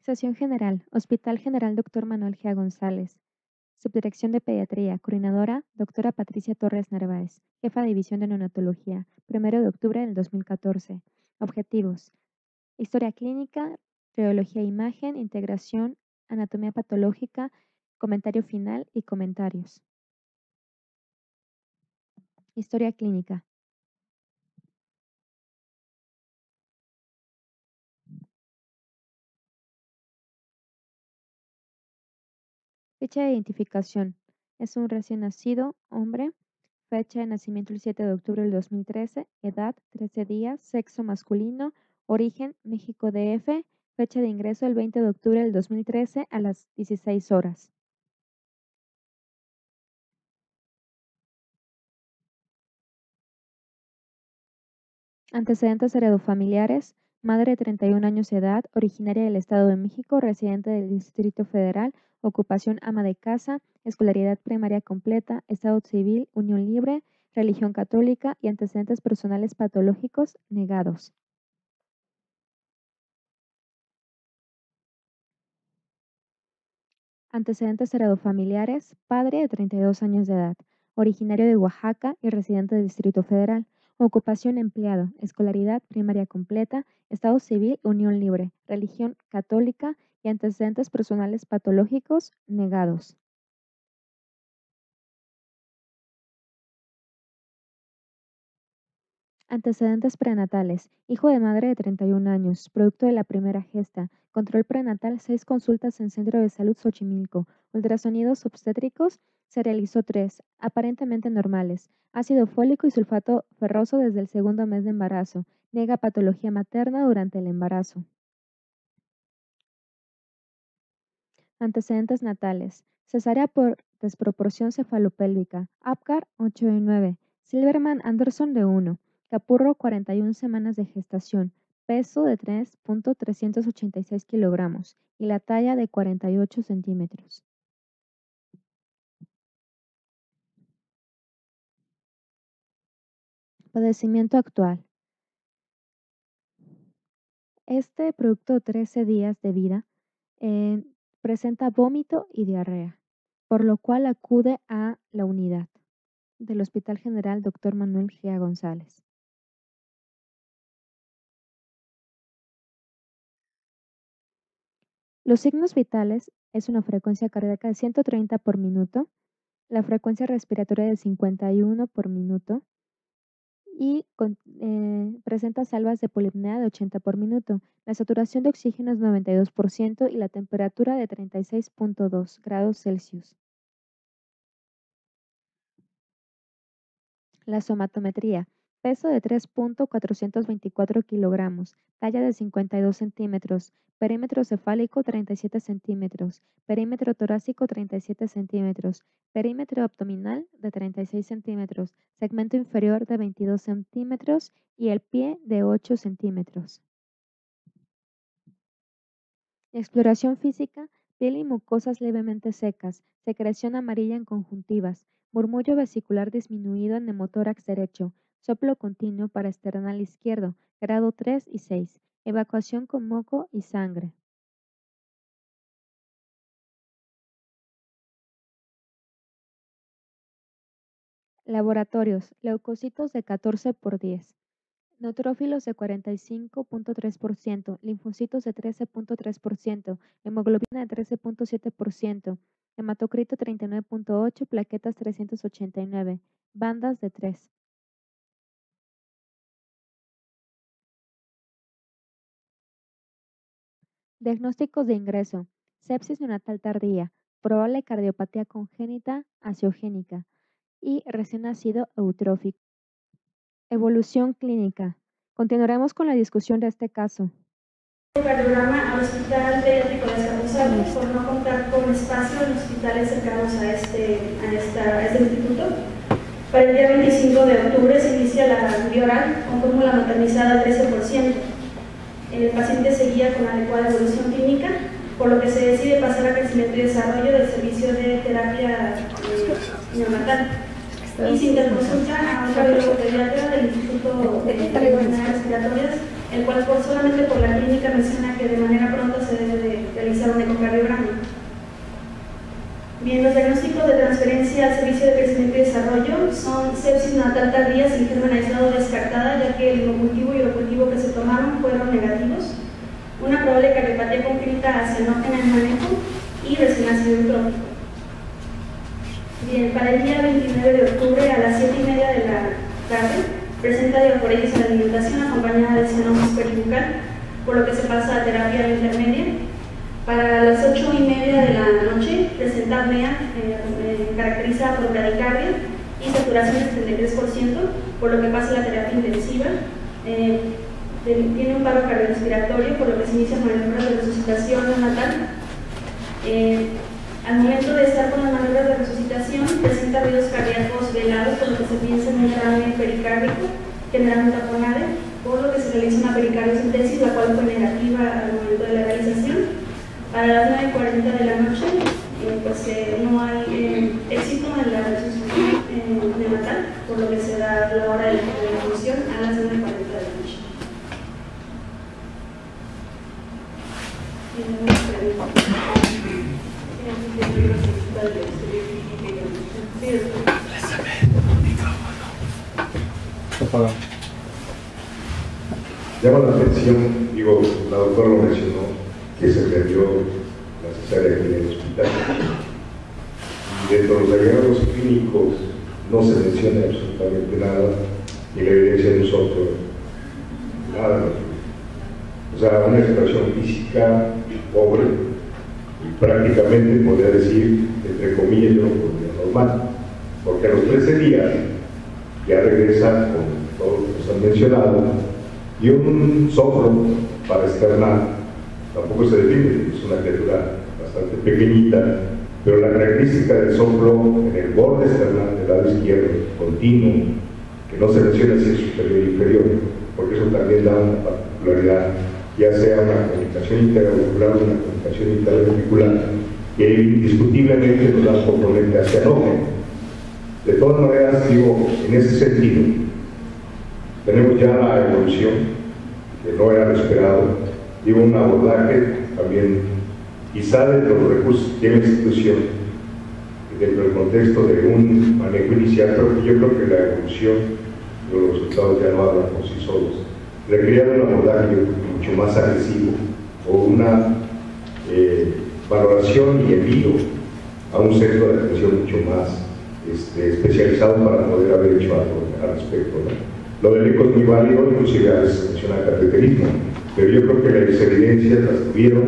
Sesión general, Hospital General Dr. Manuel G. González. Subdirección de Pediatría, coordinadora, doctora Patricia Torres Narváez, jefa de División de Neonatología, 1 de octubre del 2014. Objetivos: historia clínica, radiología e imagen, integración, anatomía patológica, comentario final y comentarios. Historia clínica. Fecha de identificación. Es un recién nacido, hombre. Fecha de nacimiento el 7 de octubre del 2013. Edad 13 días. Sexo masculino. Origen México DF. Fecha de ingreso el 20 de octubre del 2013 a las 16 horas. Antecedentes heredofamiliares. Madre de 31 años de edad, originaria del Estado de México, residente del Distrito Federal, ocupación ama de casa, escolaridad primaria completa, estado civil, unión libre, religión católica y antecedentes personales patológicos negados. Antecedentes heredofamiliares, padre de 32 años de edad, originario de Oaxaca y residente del Distrito Federal, ocupación empleado, escolaridad primaria completa, estado civil, unión libre, religión católica y antecedentes personales patológicos negados. Antecedentes prenatales, hijo de madre de 31 años, producto de la primera gesta, control prenatal 6 consultas en Centro de Salud Xochimilco, ultrasonidos obstétricos, se realizó 3, aparentemente normales, ácido fólico y sulfato ferroso desde el segundo mes de embarazo, niega patología materna durante el embarazo. Antecedentes natales, cesárea por desproporción cefalopélvica, Apgar 8 de 9, Silverman Anderson de 1, Capurro 41 semanas de gestación, peso de 3.386 kilogramos y la talla de 48 centímetros. Padecimiento actual. Este producto de 13 días de vida presenta vómito y diarrea, por lo cual acude a la unidad del Hospital General Dr. Manuel G. González. Los signos vitales es una frecuencia cardíaca de 130 por minuto, la frecuencia respiratoria de 51 por minuto y presenta salvas de polipnea de 80 por minuto. La saturación de oxígeno es 92% y la temperatura de 36.2 grados Celsius. La somatometría. Peso de 3.424 kilogramos, talla de 52 centímetros, perímetro cefálico 37 centímetros, perímetro torácico 37 centímetros, perímetro abdominal de 36 centímetros, segmento inferior de 22 centímetros y el pie de 8 centímetros. Exploración física, piel y mucosas levemente secas, secreción amarilla en conjuntivas, murmullo vesicular disminuido en neumotórax derecho, soplo continuo para esternal izquierdo, grado 3 y 6, evacuación con moco y sangre. Laboratorios, leucocitos de 14 por 10. Neutrófilos de 45.3%, linfocitos de 13.3%, hemoglobina de 13.7%, hematocrito 39.8, plaquetas 389, bandas de 3. Diagnósticos de ingreso: sepsis neonatal tardía, probable cardiopatía congénita angiogénica y recién nacido eutrófico. Evolución clínica. Continuaremos con la discusión de este caso. Cardiograma al Hospital Pediátrico de Azcapotzalco por no contar con espacio en hospitales cercanos a este instituto. Para el día 25 de octubre se inicia la vía oral con fórmula maternizada al 13%. El paciente seguía con adecuada evolución clínica, por lo que se decide pasar a crecimiento y desarrollo del servicio de terapia neonatal. Y se interconsulta a un cardiólogo pediatra del Instituto de Enfermedades Respiratorias el cual solamente por la clínica menciona que de manera pronta se debe de realizar un ecocardiograma. Bien, los diagnósticos de transferencia al servicio de crecimiento y desarrollo son sepsis neonatal tardía sin germen aislado descartada, ya que el inocultivo y el ocultivo que se tomaron fueron negativos, una probable cardiopatía congénita cianógena en manejo y recién nacido eutrófico. Bien, para el día 29 de octubre a las 7:30 de la tarde presenta diaforesis a la alimentación acompañada de cianosis peribucal, por lo que se pasa a terapia intermedia. Para las 8:30 de la noche presenta apnea caracterizada por bradicardia y saturación de 73%, por lo que pasa a la terapia intensiva. Tiene un paro cardiorrespiratorio, por lo que se inicia maniobras de resucitación neonatal. Al momento de estar con las maniobras de resucitación, presenta ruidos cardíacos velados, por lo que se piensa en un derrame pericárdico, generando un taponade, por lo que se realiza una pericardiocentesis, la cual fue negativa al momento de la realización. Para las 9:40 de la noche, no hay éxito en la resucitación neonatal, por lo que se da la hora de la ejecución a las 9:40 de la noche. Llama la atención, la doctora lo mencionó, que se perdió la cesárea aquí en el hospital. Y dentro de los agregados clínicos no se menciona absolutamente nada, ni la evidencia de un software, nada. O sea, una exploración física pobre, y prácticamente podría decir, entre comillas, yo no podría normal, porque a los 13 días ya regresa con todo lo que nos han mencionado, y un soplo para externar. Tampoco se define, es una criatura bastante pequeñita, pero la característica del soplo en el borde external del lado izquierdo, continuo, que no se menciona si es superior o inferior, porque eso también da una particularidad, ya sea una comunicación interauricular o una comunicación interauricular, que indiscutiblemente nos da un componente cianógeno. De todas maneras, en ese sentido, tenemos ya la evolución, que no era lo esperado, un abordaje también, quizá dentro de los recursos que tiene la institución, dentro del contexto de un manejo inicial, pero yo creo que la evolución de los resultados ya no hablan por sí solos. Requería un abordaje mucho más agresivo, o una valoración y envío a un centro de atención mucho más especializado para poder haber hecho algo al respecto, ¿no? Lo del eco es muy válido, inclusive a veces se menciona cateterismo, pero yo creo que las evidencias las tuvieron,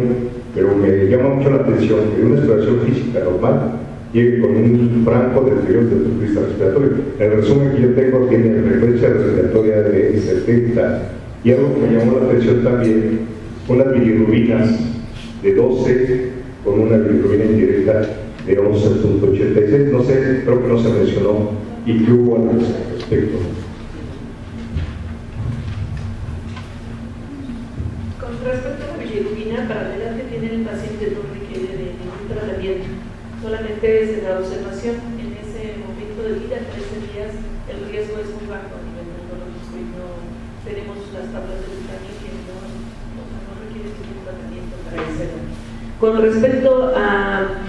pero me llama mucho la atención que una exploración física normal llegue con un franco deterioro del punto de vista respiratorio. El resumen que yo tengo tiene frecuencia respiratoria de 70, y algo que me llamó la atención también, unas bilirrubinas de 12 con una bilirrubina indirecta de 11.86, no sé, creo que no se mencionó y que hubo al respecto. Respecto a la bilirrubina, para la edad que tiene el paciente no requiere de ningún tratamiento, solamente es en la observación. En ese momento de vida, 13 días, el riesgo es muy bajo a nivel neurológico y no tenemos las tablas de vitamina que no requiere ningún tratamiento para esa edad. Con respecto a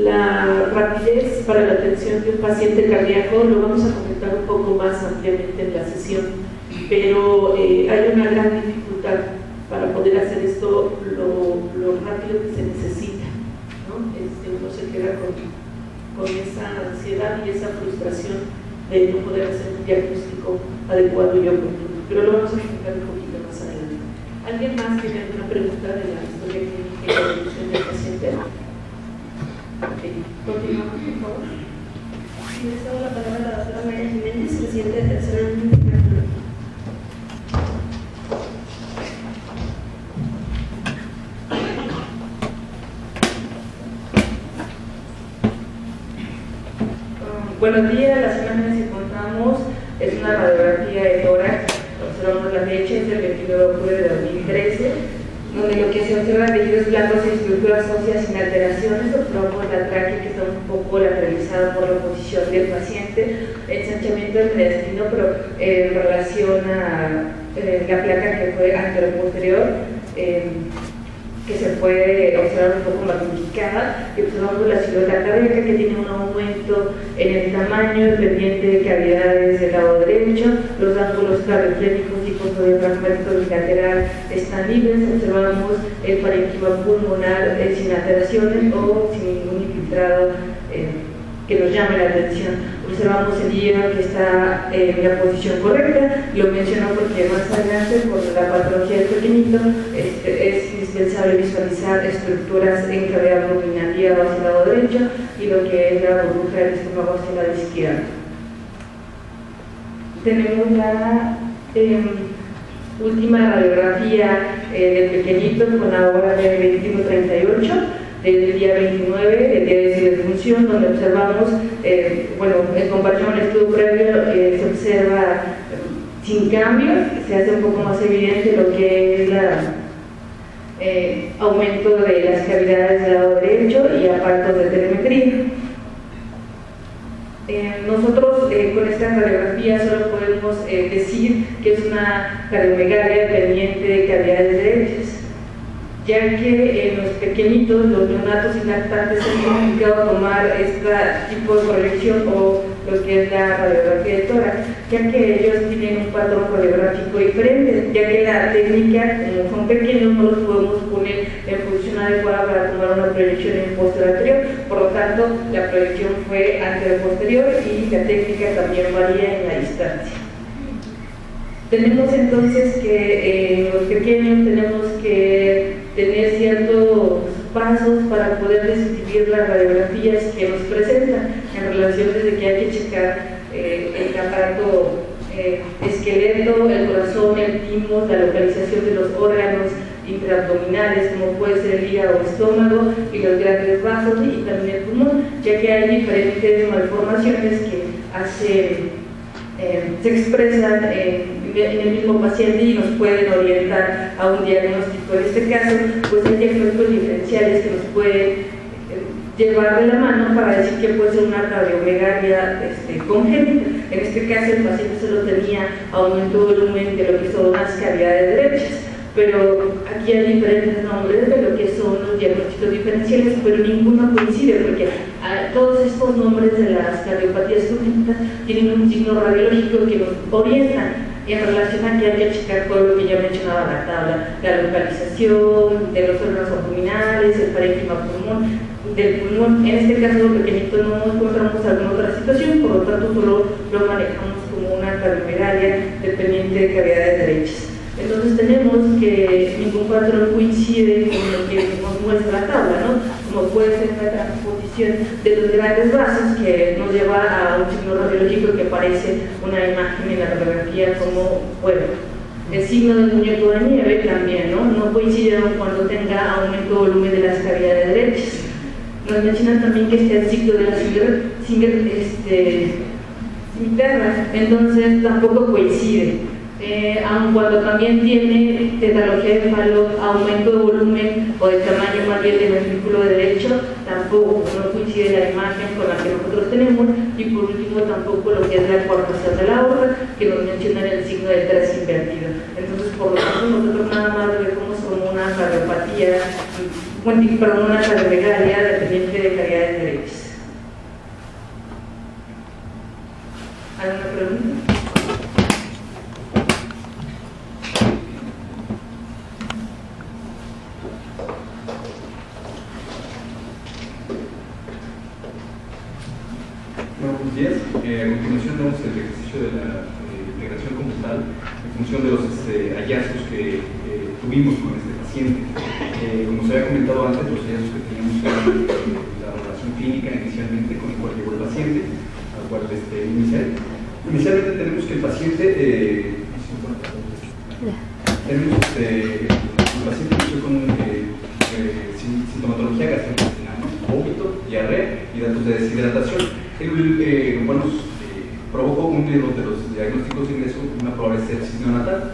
la rapidez para la atención de un paciente cardíaco, lo vamos a comentar un poco más ampliamente en la sesión, pero hay una gran dificultad para poder hacer esto lo rápido que se necesita, ¿no? Uno se queda con esa ansiedad y esa frustración de no poder hacer un diagnóstico adecuado y oportuno, pero lo vamos a explicar un poquito más adelante. ¿Alguien más tiene alguna pregunta de la historia clínica y la evolución del paciente? Okay. Continuamos, por favor. Sí, les doy la palabra a la doctora María Jiménez, presidente de Tercera Internacional. Buenos días, las imágenes que encontramos es una radiografía de tórax. Observamos la fecha, es del 29 de octubre de 2013 donde lo que se observa de tejidos blandos y estructuras óseas sin alteraciones, observamos la tráquea que está un poco lateralizada por la posición del paciente, ensanchamiento del mediastino, pero en relación a la placa que fue anteroposterior, que se puede observar un poco magnificada, y observamos la silueta cardíaca que tiene un aumento en el tamaño dependiente de cavidades del lado derecho, los ángulos cardiofrénicos y postdiafragmáticos bilateral están libres, observamos el parénquima pulmonar sin alteraciones o sin ningún infiltrado que nos llame la atención. Observamos el hígado que está en la posición correcta, lo menciono porque más adelante, por la patología del pequeñito, es indispensable visualizar estructuras en cavidad abdominal, hígado hacia el lado derecho y lo que es la burbuja del estómago hacia el lado izquierdo. Tenemos la última radiografía del pequeñito con la hora de 21:38. Del día 29, el día de defunción, donde observamos, en comparación al estudio previo, se observa sin cambios, se hace un poco más evidente lo que es el aumento de las cavidades del lado derecho y aparatos de telemetría. Nosotros con esta radiografía solo podemos decir que es una cardiomegalia dependiente de cavidades derechas, ya que en los pequeñitos, los neonatos y lactantes, es complicado tomar este tipo de proyección o lo que es la radiografía de tórax, ya que ellos tienen un patrón radiográfico diferente, ya que la técnica, como son pequeños, no los podemos poner en posición adecuada para tomar una proyección en posterior anterior, por lo tanto, la proyección fue anterior-posterior y la técnica también varía en la distancia. Tenemos entonces que los pequeños tenemos que tener ciertos pasos para poder describir las radiografías que nos presentan en relación desde que hay que checar el aparato esqueleto, el corazón, el timo, la localización de los órganos intraabdominales, como puede ser el hígado o estómago, y los grandes vasos y también el pulmón, ya que hay diferentes malformaciones que se expresan en el mismo paciente y nos pueden orientar a un diagnóstico. En este caso, pues hay diagnósticos diferenciales que nos pueden llevar de la mano para decir que puede ser una cardiomegalia congénita. En este caso, el paciente solo tenía aumento de volumen de lo que son las cavidades derechas, pero aquí hay diferentes nombres de lo que son los diagnósticos diferenciales, pero ninguno coincide porque todos estos nombres de las cardiopatías congénitas tienen un signo radiológico que nos orienta en relación a que hay que checar todo lo que ya mencionaba en la tabla, la localización de los órganos abdominales, el parénquima del pulmón. En este caso, pequeñito, no encontramos alguna otra situación, por lo tanto solo lo manejamos como una cardiomegalia dependiente de cavidades derechas. Entonces tenemos que ningún patrón coincide con lo que nos muestra la tabla, ¿no? Como puede ser una transposición de los grandes vasos que nos lleva a un signo radiológico que parece una imagen en la radiografía como, el signo del muñeco de nieve también, ¿no? No coincide cuando tenga aumento de volumen de las cavidades derechas. Nos mencionan también que está el ciclo de la cimiterna, entonces tampoco coincide. Aun cuando también tiene tetralogía de falo, aumento de volumen o de tamaño más bien del ventrículo derecho, tampoco no coincide la imagen con la que nosotros tenemos, y por último tampoco lo que es la coartación de la aorta, que nos menciona en el signo de 3 invertido. Entonces, por lo tanto, nosotros nada más lo vemos como una cardiopatía, una cardiomegalia dependiente de cavidades derechas. ¿Alguna pregunta? Buenos días. A continuación damos el ejercicio de la integración computal en función de los hallazgos que tuvimos con este paciente. Como se había comentado antes, los hallazgos que teníamos eran la relación clínica inicialmente con el cual llegó el paciente, al cual inicialmente tenemos que el paciente el paciente inició con sintomatología gastrointestinal, vómito, diarrea y datos de deshidratación. Provocó uno de los diagnósticos de ingreso una probable sepsis neonatal.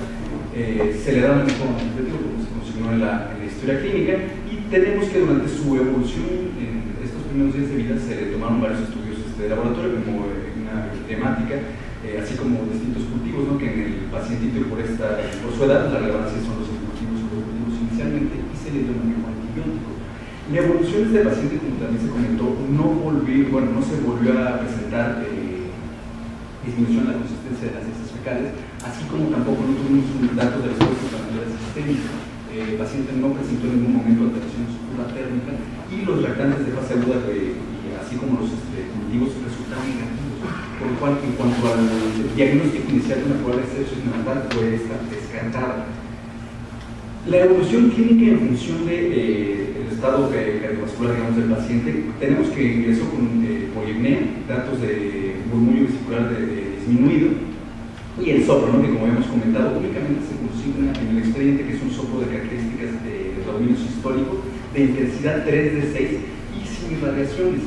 se le da un mismo objetivo como se consignó en la historia clínica, y tenemos que durante su evolución en estos primeros días de vida se le tomaron varios estudios de laboratorio como una temática, así como distintos cultivos, ¿no? Que en el pacientito por su edad la relevancia son los cultivos inicialmente, y se le dio un manejo antibiótico. La evolución de este paciente, como también se comentó, no se volvió a presentar disminución de la consistencia de las heces fecales, así como tampoco no tuvimos un dato de respuesta a la sistémica. El paciente no presentó en ningún momento alteración en su curva térmica, y los lactantes de fase aguda, así como los cultivos, resultaron negativos, por lo cual, en cuanto al diagnóstico inicial de una probable sepsis neonatal, fue descartada. La evolución clínica en función del estado cardiovascular, digamos, del paciente, tenemos que ingresó con polipnea, datos de murmullo vesicular disminuido, y el soplo, ¿no? Que como habíamos comentado, únicamente se consigna en el expediente, que es un soplo de características de dominio sistólico de intensidad 3 de 6 y sin radiaciones.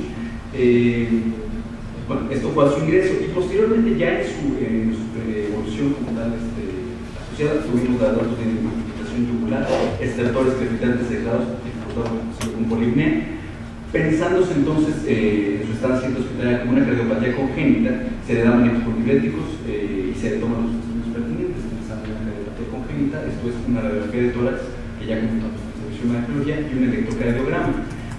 Bueno, esto fue a su ingreso, y posteriormente ya en su evolución como tal asociada tuvimos datos de identificación yugular, estertores crepitantes aislados con polipnea. Pensándose entonces en su estancia hospitalaria como una cardiopatía congénita, se le dan manejos polipléticos y se le toman los estudios pertinentes pensando en una cardiopatía congénita. Esto es una radiografía de tórax, que ya comentamos en la servicio de hematología, y un electrocardiograma.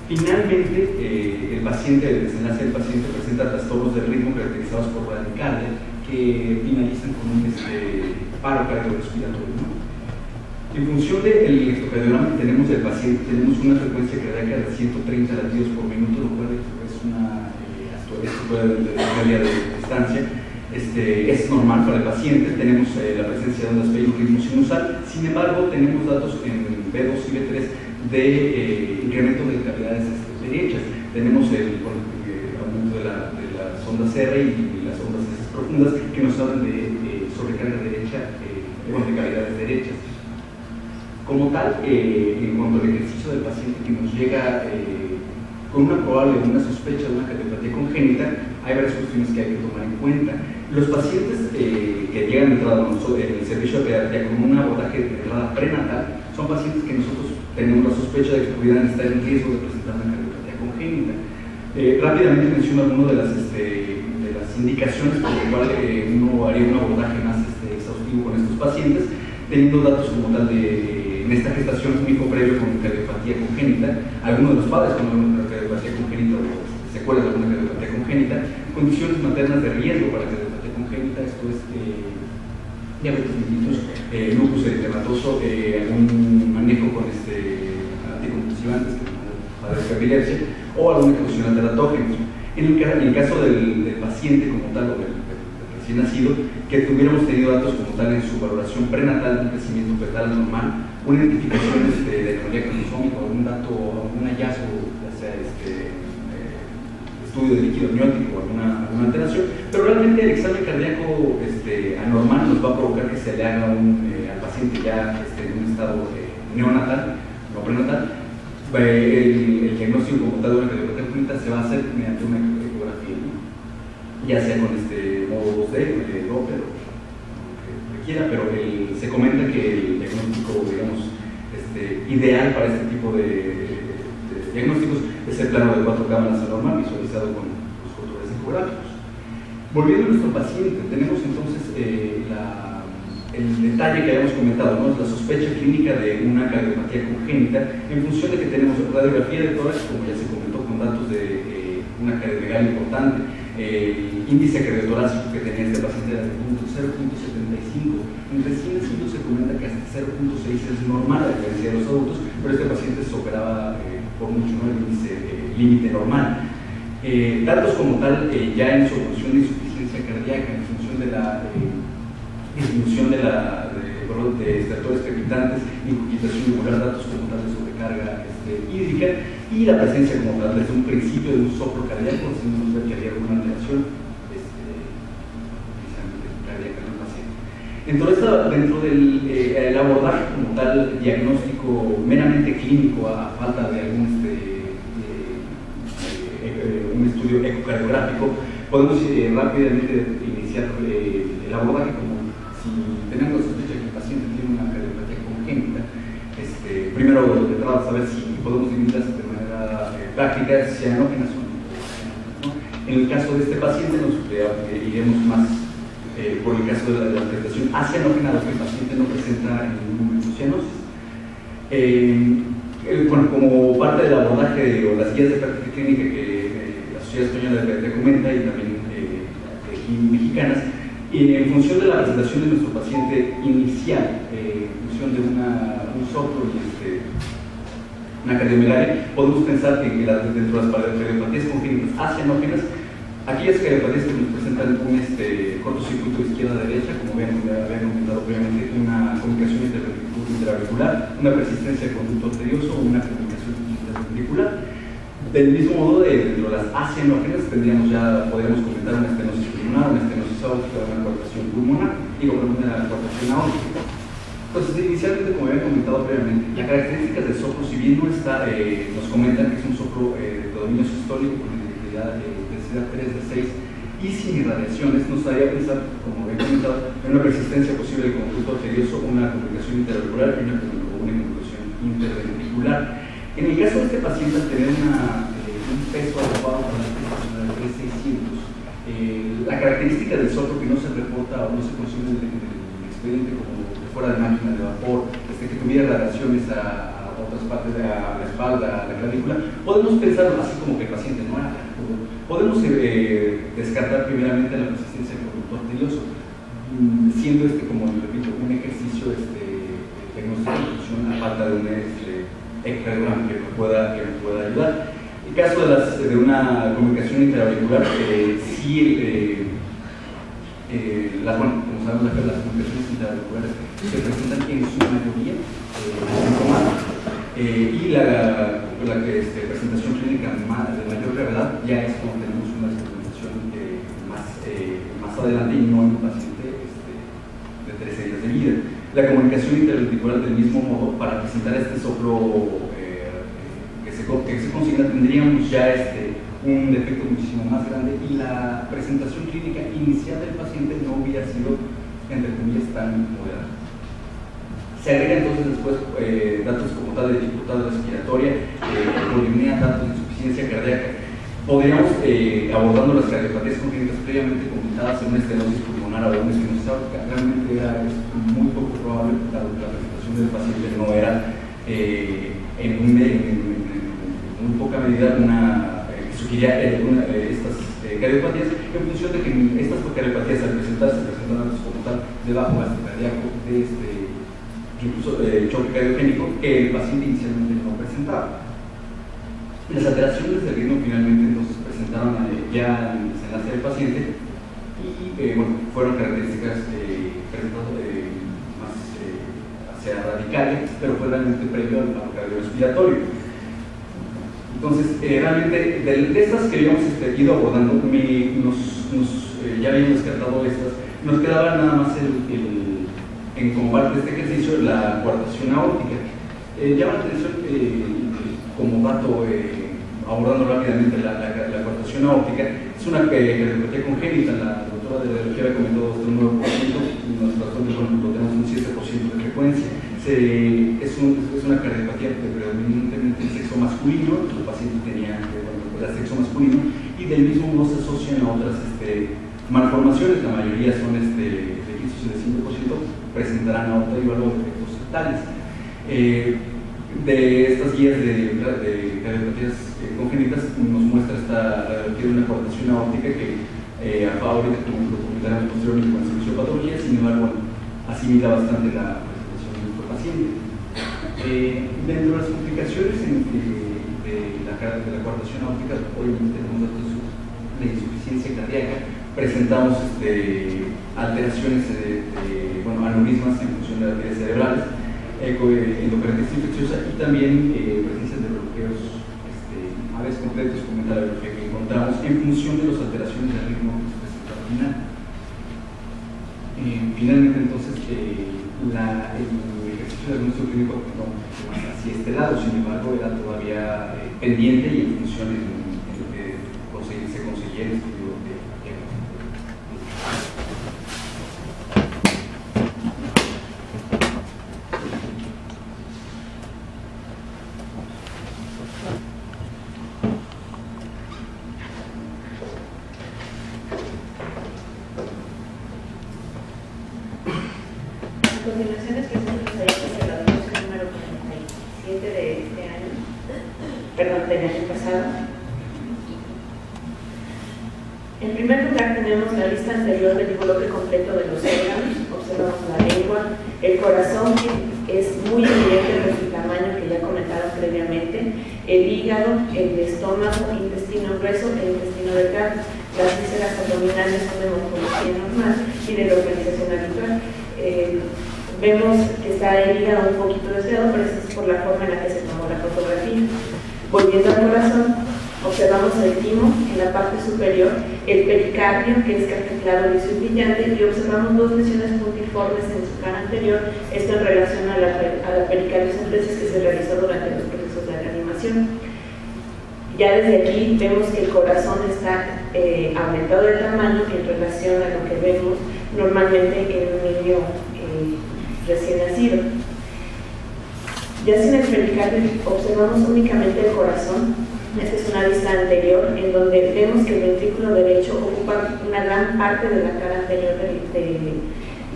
Finalmente, el paciente, el desenlace del paciente presenta trastornos del ritmo caracterizados por bradicardia, que finalizan con un paro cardiorrespiratorio, ¿no? En función del electrocardiograma tenemos del paciente, tenemos una frecuencia cardíaca de 130 latidos por minuto, lo cual es una realidad de distancia. Es normal para el paciente. Tenemos la presencia de ondas P y un ritmo sinusal. Sin embargo, tenemos datos en B2 y B3 de incremento de cavidades derechas. Tenemos el aumento de las ondas R y las ondas S profundas, que nos hablan de sobrecarga derecha, de cavidades derechas. Como tal, en cuanto al ejercicio del paciente que nos llega con una probable o una sospecha de una cardiopatía congénita, hay varias cuestiones que hay que tomar en cuenta. Los pacientes que llegan entrada en el servicio de pediatría con un abordaje de entrada prenatal son pacientes que nosotros tenemos la sospecha de que pudieran estar en riesgo de presentar una cardiopatía congénita. Rápidamente menciono algunas de las indicaciones por las cuales uno haría un abordaje más exhaustivo con estos pacientes, teniendo datos como tal en esta gestación único previo con cardiopatía congénita, algunos de los padres con una cardiopatía congénita o secuelas de alguna cardiopatía congénita, condiciones maternas de riesgo para cardiopatía congénita, esto es diabetes mellitus, lupus eritematoso, algún manejo con anticonvulsivantes que padezca epilepsia, o alguna causación de teratógenos. En el caso del paciente como tal, o del recién nacido, que tuviéramos tenido datos como tal en su valoración prenatal de un crecimiento fetal normal, una identificación de anomalía cromosómica, algún dato, algún hallazgo, ya sea estudio de líquido amniótico o alguna alteración, pero realmente el examen cardíaco anormal nos va a provocar que se le haga al paciente ya en un estado neonatal, no prenatal. El diagnóstico como tal de una cardiopatía congénita se va a hacer mediante una ecografía, ¿no? Ya sea con modo 2D, Doppler, o lo que requiera, pero se comenta que el diagnóstico, digamos, ideal para este tipo de diagnósticos es el plano de 4 cámaras anormal visualizado con los controles ecográficos. Volviendo a nuestro paciente, tenemos entonces el detalle que habíamos comentado, ¿no? La sospecha clínica de una cardiopatía congénita, en función de que tenemos radiografía de tórax, como ya se comentó, con datos de una cardiomegalia importante. El índice cardiotorácico que tenía este paciente era de 0.75. En recién nacidos se comenta que hasta 0.6 es normal, a diferencia de los adultos, pero este paciente superaba por mucho, ¿no?, el índice límite normal. Datos como tal, ya en su evolución de insuficiencia cardíaca, en función de la disminución de estertores crepitantes, incuquitación yugular, datos como tal de sobrecarga hídrica, y la presencia como tal desde un principio de un soplo cardíaco, haciéndonos ver que había alguna alteración cardíaca en el paciente. Entonces, dentro del abordaje como tal diagnóstico meramente clínico, a falta de algún un estudio ecocardiográfico, podemos rápidamente iniciar el abordaje como si tenemos sospecha que el paciente tiene una cardiopatía congénita, primero de entrada saber si podemos dividirlas de manera práctica, cianógenas o no. En el caso de este paciente nos iremos más por el caso de la presentación acianógena, que el paciente no presenta en ningún momento cianosis. Bueno, como parte del abordaje o las guías de práctica clínica que la Sociedad Española de Pediatría comenta y también mexicanas, en función de la presentación de nuestro paciente inicial, en función de un soplo y una cardiomegalia, podemos pensar que dentro de las cardiopatías congénitas acianógenas, aquellas cardiopatías que nos presentan un cortocircuito izquierda-derecha, como habían comentado previamente, una comunicación intraventricular, una persistencia de conducto arterioso o una comunicación interventricular. Del mismo modo, dentro de las acianógenas podríamos comentar una estenosis pulmonar, una estenosis aórtica, una coartación pulmonar y una coartación aórtica. Entonces, inicialmente, como había comentado previamente, las características del soplo, si bien no está, nos comentan que es un soplo de predominio sistólico con intensidad 3 de 6 y sin irradiaciones, nos haría pensar, como había comentado, en una persistencia posible del conducto arterioso, una comunicación interauricular y una comunicación interventricular. En el caso de este paciente, al tener un peso adecuado para la presentación de 3600, la característica del soplo que no se reporta o no se consume en el expediente como fuera de máquina de vapor, que tuviera radiaciones a otras partes de la espalda, a la clavícula, podemos pensar así como que el paciente no era. Podemos descartar primeramente la persistencia del conducto arterioso, siendo como repito, un ejercicio diagnóstico de función a falta de un ectocardiograma que me pueda ayudar. En el caso de una comunicación interauricular, sí, como sabemos acá, las comunicaciones interauriculares se presentan en su mayoría y la presentación clínica de mayor gravedad ya es cuando tenemos una descompensación más adelante y no en un paciente de 13 días de vida. La comunicación interventricular, del mismo modo, para presentar este soplo que se consigna, tendríamos ya un defecto muchísimo más grande y la presentación clínica inicial del paciente no hubiera sido, entre comillas, tan moderada. Se agrega entonces después datos como tal de dificultad respiratoria, polimnia, datos de insuficiencia cardíaca. Podríamos, abordando las cardiopatías congénitas previamente comentadas en una estenosis pulmonar o una estenosis aórtica, realmente era muy poco probable, dado que la presentación del paciente no era en muy poca medida sugería estas cardiopatías, en función de que estas cardiopatías al presentarse presentan datos como tal de bajo gasto cardíaco, incluso choque cardiogénico, que el paciente inicialmente no presentaba. Las alteraciones del ritmo finalmente entonces presentaron ya en el desenlace del paciente y fueron características más hacia radicales, pero fue realmente previo al paro cardiorrespiratorio. Entonces, realmente de estas que habíamos ido abordando, ya habíamos descartado estas, nos quedaba nada más en como parte de este ejercicio la coartación aórtica. Llama la atención como dato, abordando rápidamente la coartación aórtica, es una cardiopatía congénita. La doctora de radiología había comentado un 9%, y nuestras zonas lo tenemos un 7% de frecuencia. Es una cardiopatía predominantemente en sexo masculino, el paciente tenía sexo masculino, y del mismo modo se asocian a otras malformaciones. La mayoría son de 15 y de 5%, presentarán aorta y valor de efectos septales. De estas guías de cardiopatías congénitas nos muestra esta radiología de una coartación aórtica que ahorita, como lo comentaremos posteriormente con la fisiopatología, sin embargo, asimila bastante la presentación de nuestro paciente. Dentro de las complicaciones de la coartación aórtica, obviamente tenemos datos de insuficiencia cardíaca, presentamos alteraciones aneurismas en función de las arterias cerebrales, endocarditis infecciosa y también presencia de bloqueos aves completos, como la biología que encontramos en función de las alteraciones del ritmo que se presenta al final. Finalmente, entonces, el ejercicio de nuestro clínico no más hacia este lado, sin embargo, era todavía pendiente y en función de lo que se conseguía en el estudio de diagnóstico. continuaciones que hicimos ahí en la adopción número 47 de este año, perdón, del año pasado. En primer lugar tenemos la lista anterior del bloque completo de los órganos. Observamos la lengua, el corazón, que es muy evidente por su tamaño, que ya comentaron previamente, el hígado, el estómago, intestino grueso, el intestino delgado. Las vísceras abdominales son de morfología normal y de localización habitual. Vemos que está el hígado un poquito desviado, pero eso es por la forma en la que se tomó la fotografía. Volviendo al corazón, observamos el timo en la parte superior, el pericardio, que es café claro, liso y brillante, y observamos dos lesiones puntiformes en su cara anterior, esto en relación a la pericardiocentesis que se realizó durante los procesos de reanimación. Ya desde aquí vemos que el corazón está aumentado de tamaño en relación a lo que vemos normalmente en un niño recién nacido. Ya sin el pericardio observamos únicamente el corazón. Esta es una vista anterior en donde vemos que el ventrículo derecho ocupa una gran parte de la cara anterior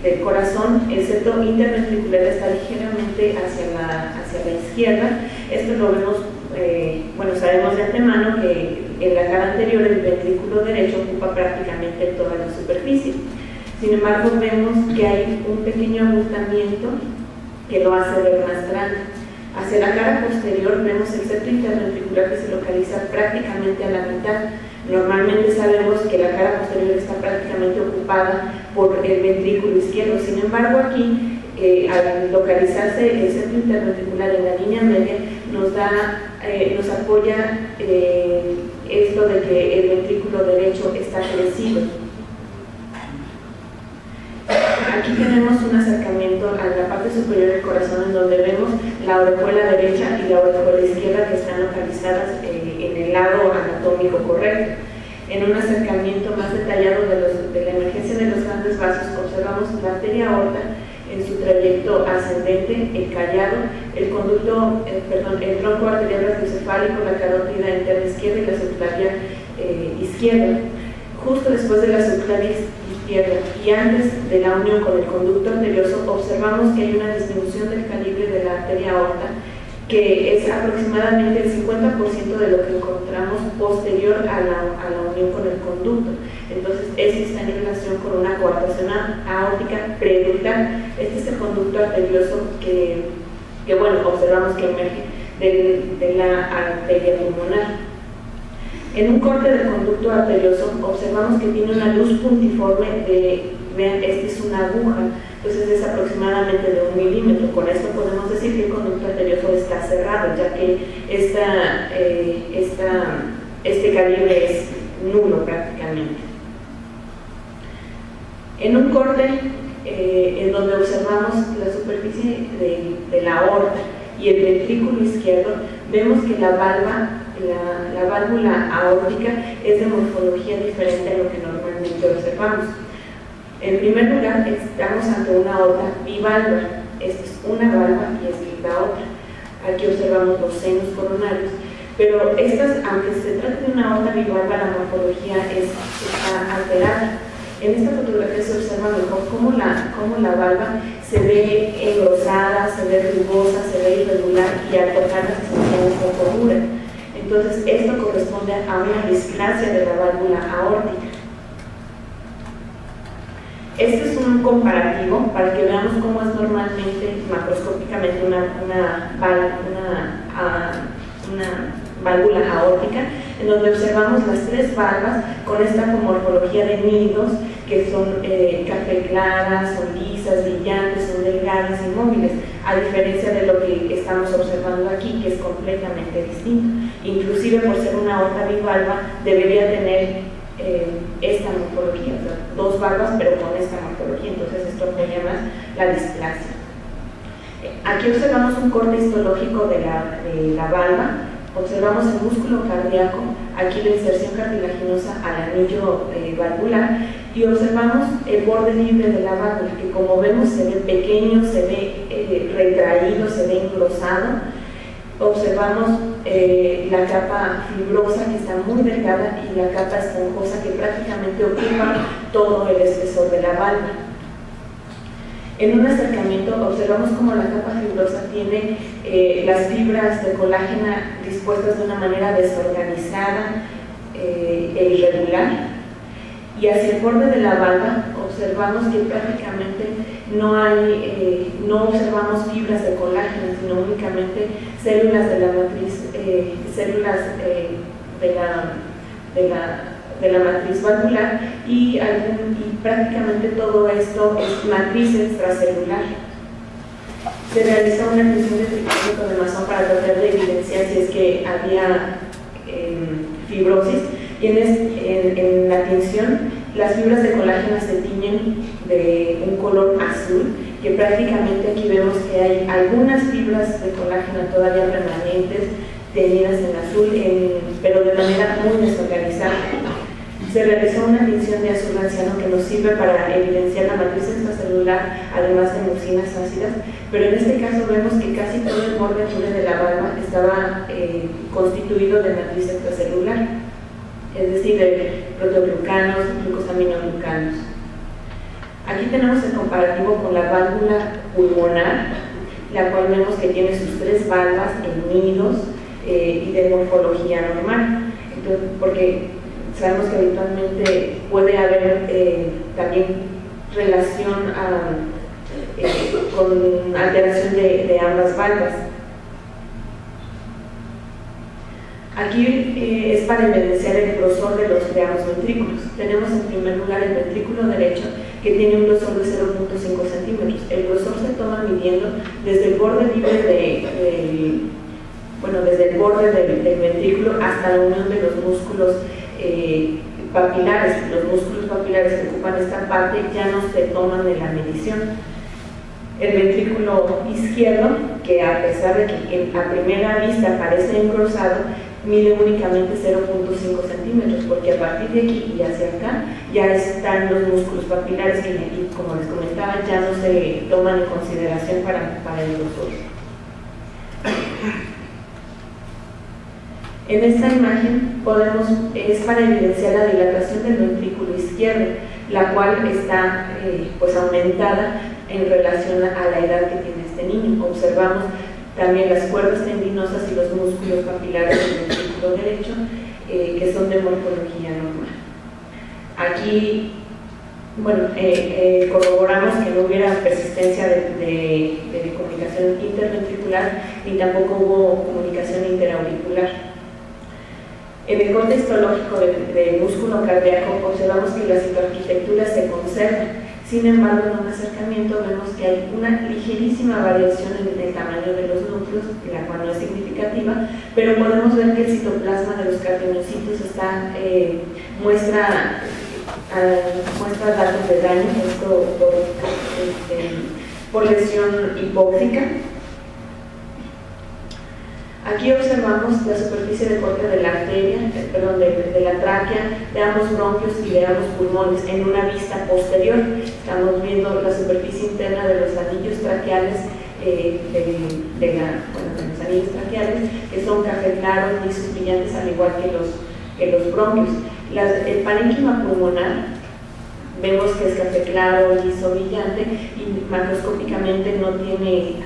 del corazón. El septo interventricular está ligeramente hacia la izquierda. Esto lo vemos, bueno, sabemos de antemano que en la cara anterior el ventrículo derecho ocupa prácticamente toda la superficie. Sin embargo, vemos que hay un pequeño abultamiento que lo hace ver más grande. Hacia la cara posterior vemos el septo interventricular que se localiza prácticamente a la mitad. Normalmente sabemos que la cara posterior está prácticamente ocupada por el ventrículo izquierdo. Sin embargo, aquí, al localizarse el septo interventricular en la línea media, nos apoya esto de que el ventrículo derecho está crecido. Aquí tenemos un acercamiento a la parte superior del corazón en donde vemos la orejuela derecha y la orejuela izquierda que están localizadas en el lado anatómico correcto. En un acercamiento más detallado de la emergencia de los grandes vasos observamos la arteria aorta en su trayecto ascendente, el callado, el tronco arterial brachiocefálico, la carótida interna izquierda y la subclavia izquierda. Justo después de la subclavia izquierda y antes de la unión con el conducto arterioso, observamos que hay una disminución del calibre de la arteria aorta, que es aproximadamente el 50% de lo que encontramos posterior a la unión con el conducto. Entonces, eso está en relación con una coartación aórtica preductal. Este es el conducto arterioso que bueno, observamos que emerge de la arteria pulmonar. En un corte del conducto arterioso observamos que tiene una luz puntiforme vean, esta es una aguja, entonces es aproximadamente de 1 milímetro. Con esto podemos decir que el conducto arterioso está cerrado, ya que este calibre es nulo prácticamente. En un corte en donde observamos la superficie de la aorta y el ventrículo izquierdo, vemos que la válvula aórtica es de morfología diferente a lo que normalmente observamos. En primer lugar, estamos ante una aorta bivalva. Esta es una valva y esta es la otra. Aquí observamos los senos coronarios, pero aunque se trate de una aorta bivalva, la morfología está alterada. En esta fotografía se observa mejor cómo la valva se ve engrosada, se ve rugosa, se ve irregular y al tocarla se siente un poco dura. Entonces, esto corresponde a una displasia de la válvula aórtica. Este es un comparativo para que veamos cómo es normalmente, macroscópicamente, una válvula aórtica, en donde observamos las 3 valvas con esta morfología de nidos, que son café claras, son lisas, brillantes, son delgadas y móviles, a diferencia de lo que estamos observando aquí, que es completamente distinto. Inclusive, por ser una aorta bivalva, debería tener esta morfología, o sea, 2 valvas pero con esta morfología, entonces esto apoya más la displasia. Aquí observamos un corte histológico de la valva, observamos el músculo cardíaco, aquí la inserción cartilaginosa al anillo valvular, y observamos el borde libre de la válvula, que como vemos se ve pequeño, se ve retraído, se ve engrosado. Observamos la capa fibrosa, que está muy delgada, y la capa esponjosa, que prácticamente ocupa todo el espesor de la válvula. En un acercamiento observamos cómo la capa fibrosa tiene las fibras de colágeno dispuestas de una manera desorganizada e irregular, y hacia el borde de la valva observamos que prácticamente no observamos fibras de colágeno, sino únicamente células de la matriz, células de la matriz valvular, y prácticamente todo esto es matriz extracelular. Se realizó una función de triclónico de Masson para tratar de evidenciar si es que había fibrosis, y en la tinción las fibras de colágeno se tiñen de un color azul, que prácticamente aquí vemos que hay algunas fibras de colágeno todavía permanentes, teñidas en azul, pero de manera muy desorganizada. Se realizó una tinción de azul anciano que nos sirve para evidenciar la matriz extracelular, además de mucinas ácidas, pero en este caso vemos que casi todo el borde de la valva estaba constituido de matriz extracelular, es decir, de proteoglucanos, glucosaminoglucanos. Aquí tenemos el comparativo con la válvula pulmonar, la cual vemos que tiene sus 3 valvas en nidos y de morfología normal. Entonces, porque sabemos que habitualmente puede haber también relación con alteración de ambas valvas. Aquí es para evidenciar el grosor de ambos ventrículos. Tenemos en primer lugar el ventrículo derecho, que tiene un grosor de 0.5 centímetros. El grosor se toma midiendo desde el borde libre desde el borde del ventrículo hasta la unión de los músculos papilares. Los músculos papilares que ocupan esta parte ya no se toman de la medición. El ventrículo izquierdo, que a pesar de que a primera vista parece engrosado, mide únicamente 0.5 centímetros, porque a partir de aquí y hacia acá ya están los músculos papilares que, como les comentaba, ya no se toman en consideración para el grosor. En esta imagen es para evidenciar la dilatación del ventrículo izquierdo, la cual está pues aumentada en relación a la edad que tiene este niño. Observamos también las cuerdas tendinosas y los músculos papilares del ventrículo derecho, que son de morfología normal. Aquí, corroboramos que no hubiera persistencia de comunicación interventricular, ni tampoco hubo comunicación interauricular. En el corte histológico del músculo cardíaco observamos que la citoarquitectura se conserva. Sin embargo, en un acercamiento vemos que hay una ligerísima variación en el tamaño de los núcleos, la cual no es significativa, pero podemos ver que el citoplasma de los cardiomiocitos muestra datos de daño, esto por lesión hipóxica. Aquí observamos la superficie de corte de la arteria, de la tráquea, de ambos bronquios y de ambos pulmones en una vista posterior. Estamos viendo la superficie interna de los anillos traqueales, los anillos traqueales, que son café claro, lisos brillantes, al igual que los bronquios. El parénquima pulmonar, vemos que es café claro, liso, brillante, y macroscópicamente no tiene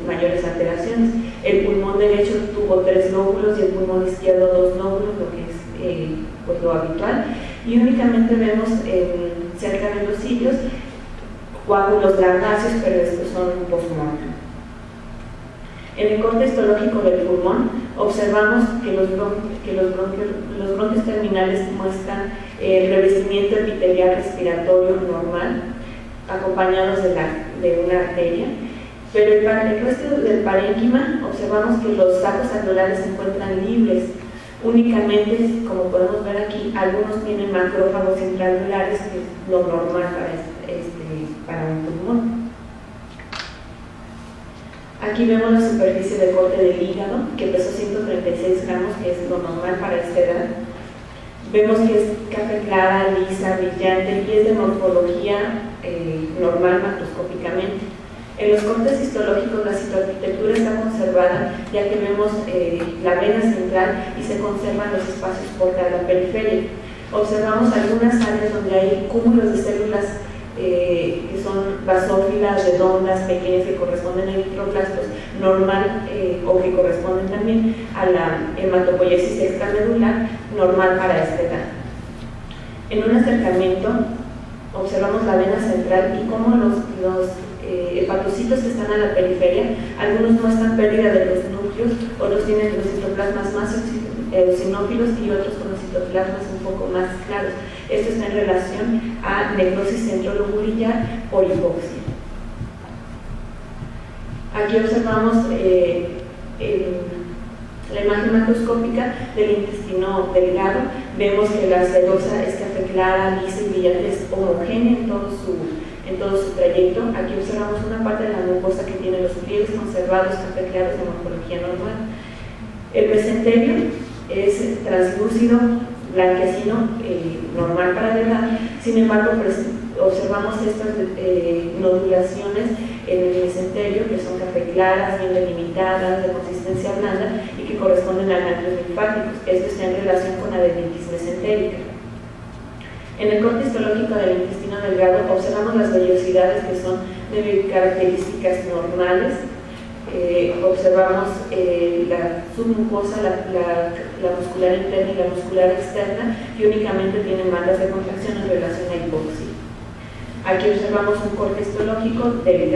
mayores alteraciones. El pulmón derecho tuvo 3 lóbulos y el pulmón izquierdo 2 lóbulos, lo que es lo habitual, y únicamente vemos cerca de los cilios coágulos largáceos, pero estos son postmortem. En el corte histológico del pulmón observamos que los bronquios terminales muestran revestimiento epitelial respiratorio normal, acompañados de una arteria, pero el resto del parénquima observamos que los sacos alveolares se encuentran libres. Únicamente, como podemos ver aquí, algunos tienen macrófagos intraalveolares, que es lo normal para un pulmón. Aquí vemos la superficie de corte del hígado, que pesó 136 gramos, que es lo normal para esta edad. Vemos que es café clara, lisa, brillante y es de morfología normal macroscópicamente. En los cortes histológicos la citoarquitectura está conservada, ya que vemos la vena central y se conservan los espacios por la periferia. Observamos algunas áreas donde hay cúmulos de células que son son basófilas, redondas, pequeñas, que corresponden a eritroblastos normal o que corresponden también a la hematopoiesis extramedular normal para esta edad. En un acercamiento observamos la vena central y cómo los hepatocitos que están a la periferia, algunos muestran pérdida de los núcleos, otros tienen los citoplasmas más eosinófilos y otros con los citoplasmas un poco más claros. Esto está en relación a necrosis centrolobulillar por hipoxia. Aquí observamos la imagen macroscópica del intestino delgado. Vemos que la sedosa es café clara, lisa y brillante, es homogénea en todo su trayecto. Aquí observamos una parte de la mucosa que tiene los pliegues conservados, café claros de morfología normal. El mesenterio es translúcido, blanquecino, normal para la edad. Sin embargo, observamos estas nodulaciones en el mesenterio que son café claras, bien delimitadas, de consistencia blanda y que corresponden a ganglios linfáticos. Esto está en relación con la adenitis mesentérica. En el corte histológico del intestino delgado observamos las vellosidades que son de características normales. Observamos la submucosa, la muscular interna y la muscular externa, que únicamente tienen bandas de contracción en relación a hipoxia. Aquí observamos un corte histológico de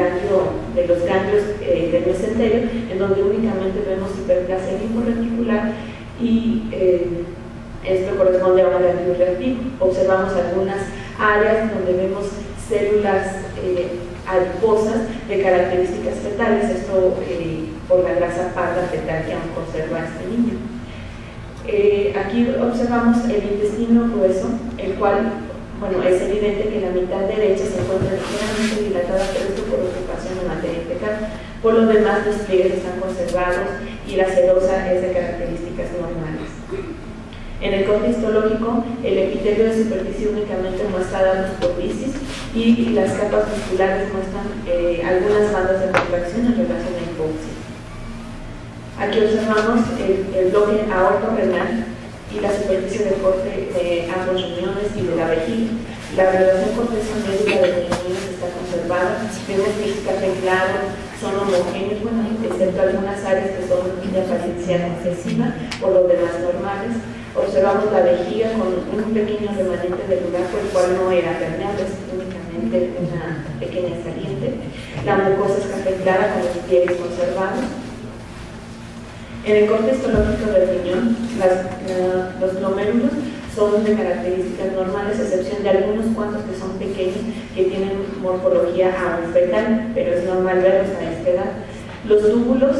los ganglios del mesenterio, en donde únicamente vemos hiperplasia linforeticular y esto corresponde a un ganglio reactivo. Observamos algunas áreas donde vemos células adiposas de características fetales, esto por la grasa parda fetal que aún conserva este niño. Aquí observamos el intestino grueso, el cual, bueno, es evidente que la mitad derecha se encuentra ligeramente dilatada, pero esto por ocupación de materia fecal. Por lo demás, los pliegues están conservados y la sedosa es de características normales. En el corte histológico, el epitelio de superficie únicamente muestra datos por lisis y las capas musculares muestran algunas bandas de contracción en relación a hipoxia. Aquí observamos el bloque aorto-renal y la superficie de corte de ambos riñones y de la vejiga. La relación corteza-médula de los riñones está conservada. Vemos que es café claro, son homogéneos, bueno, excepto algunas áreas que son de apariencia excesiva, por lo demás normales. Observamos la vejiga con un pequeño remanente de lugar por el cual no era permeable, es únicamente una pequeña saliente. La mucosa es café clara con los pliegues conservados. En el corte histológico del riñón, los glomérulos son de características normales, a excepción de algunos cuantos que son pequeños, que tienen morfología aún fetal, pero es normal verlos a esta edad. Los túbulos,